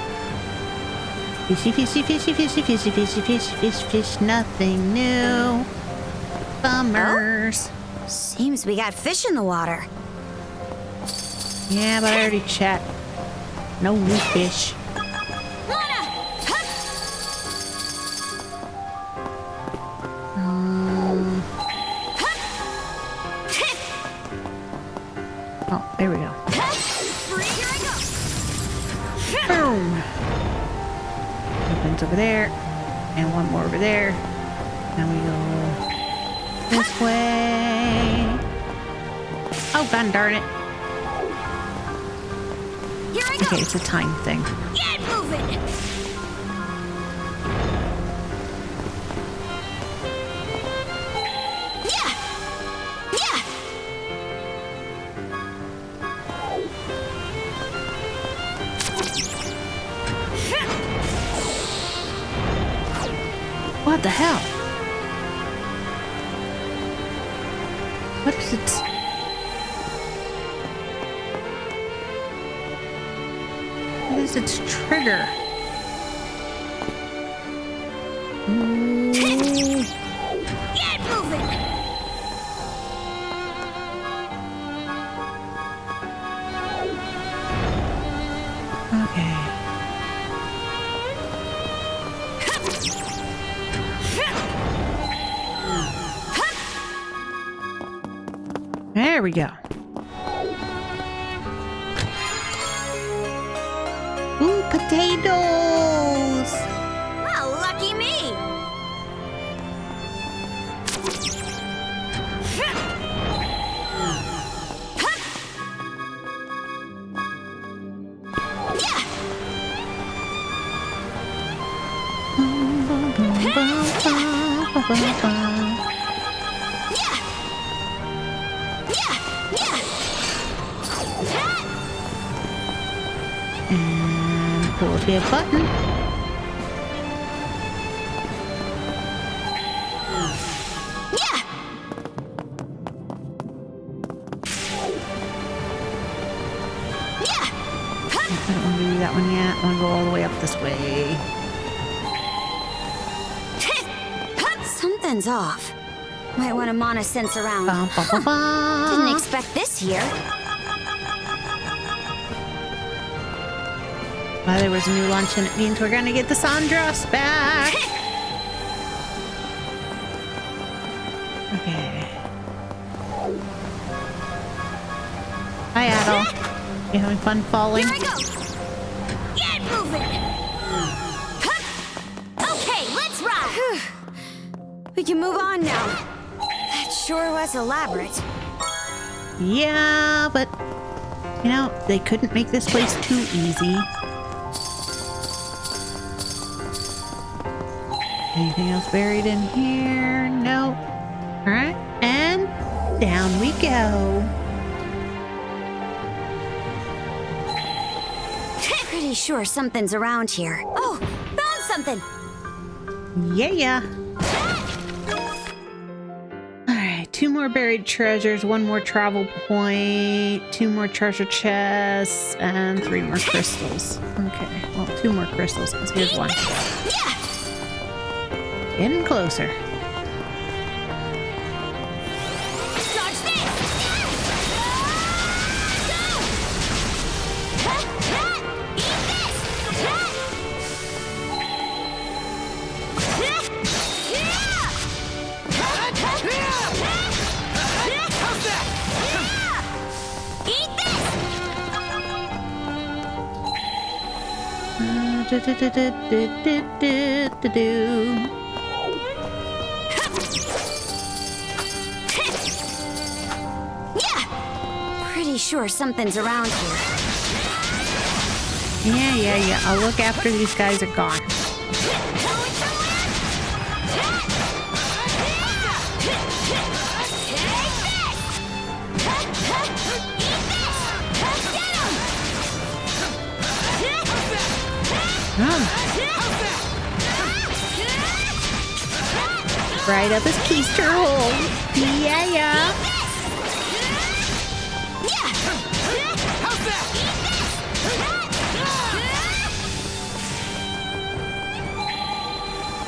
Fishy, fishy, fishy, fishy, fishy, fishy, fishy, fish, fish, nothing new. Bummers. Oh? Seems we got fish in the water. Yeah, but I already checked. No new fish. Oh, there we go. Boom. Opens over there, and one more over there. Now we go this way. Oh, god darn it. Here I go. Okay, it's a time thing. Get moving. What the hell? What is it? What is its trigger? Get moving. Okay. There we go. Ooh, potatoes! Well, lucky me! And pull the button. I don't want to do that one yet. I want to go all the way up this way. Something's off. Might want to mana sense around. Didn't expect this here. Well, there was a new lunch and it means we're gonna get the Sandras back. Okay. Hi, Adol. You having fun falling? Here I go. Get moving. Okay, let's ride. We can move on now. That sure was elaborate. Yeah, but you know, they couldn't make this place too easy. Anything else buried in here? Nope. Alright, and down we go. Pretty sure something's around here. Oh, found something! Yeah. Alright, 2 more buried treasures, 1 more travel point, 2 more treasure chests, and 3 more crystals. Okay, well, 2 more crystals, because here's one. Getting closer. Pretty sure something's around here. Yeah. I'll look after these guys are gone. Right up his keister hole. Yeah.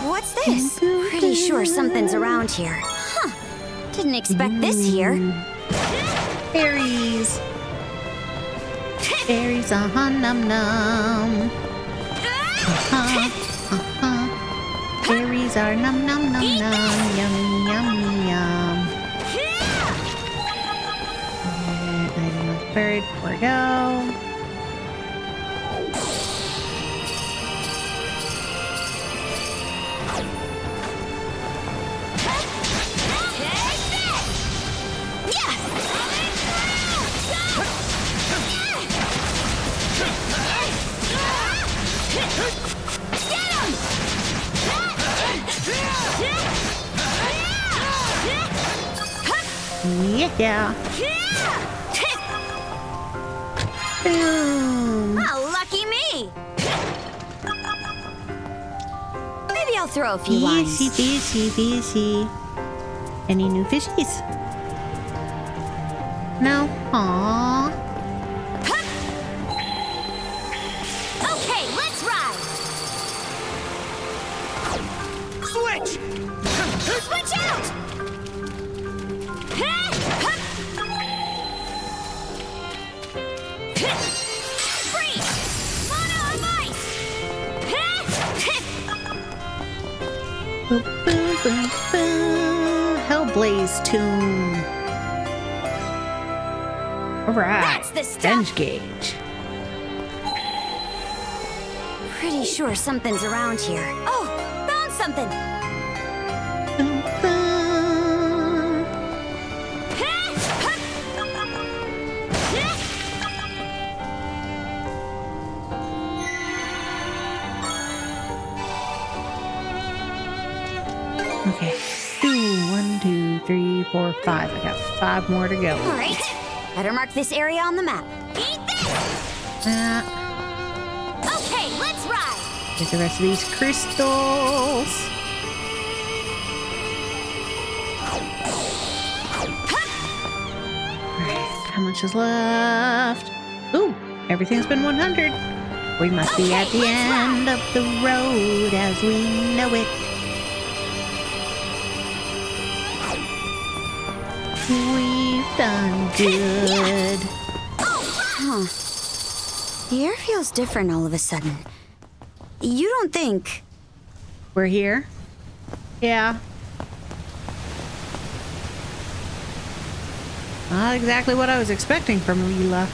What's this? Pretty sure something's around here. Huh. Didn't expect this here. Berries. Berries, num num. Berries are num num num num. Yummy, yummy, yum. Item of bird, before we go. Yeah. Boom. Oh, lucky me. Maybe I'll throw a few lines. Fishy. Any new fishies? No. Aww. Okay, let's ride. Switch. Switch out. Hellblaze Tomb. Alright. That's the stuff. Bench gauge. Pretty sure something's around here. Oh, found something. Okay. 1, 2, 3, 4, 5. I got 5 more to go. All right. Better mark this area on the map. Eat this! Okay, let's ride. Get the rest of these crystals. Alright, how much is left? Ooh, everything's been 100. We must be at the end of the road as we know it. We've done good. Huh. The air feels different all of a sudden. You don't think... We're here? Yeah. Not exactly what I was expecting from Lila.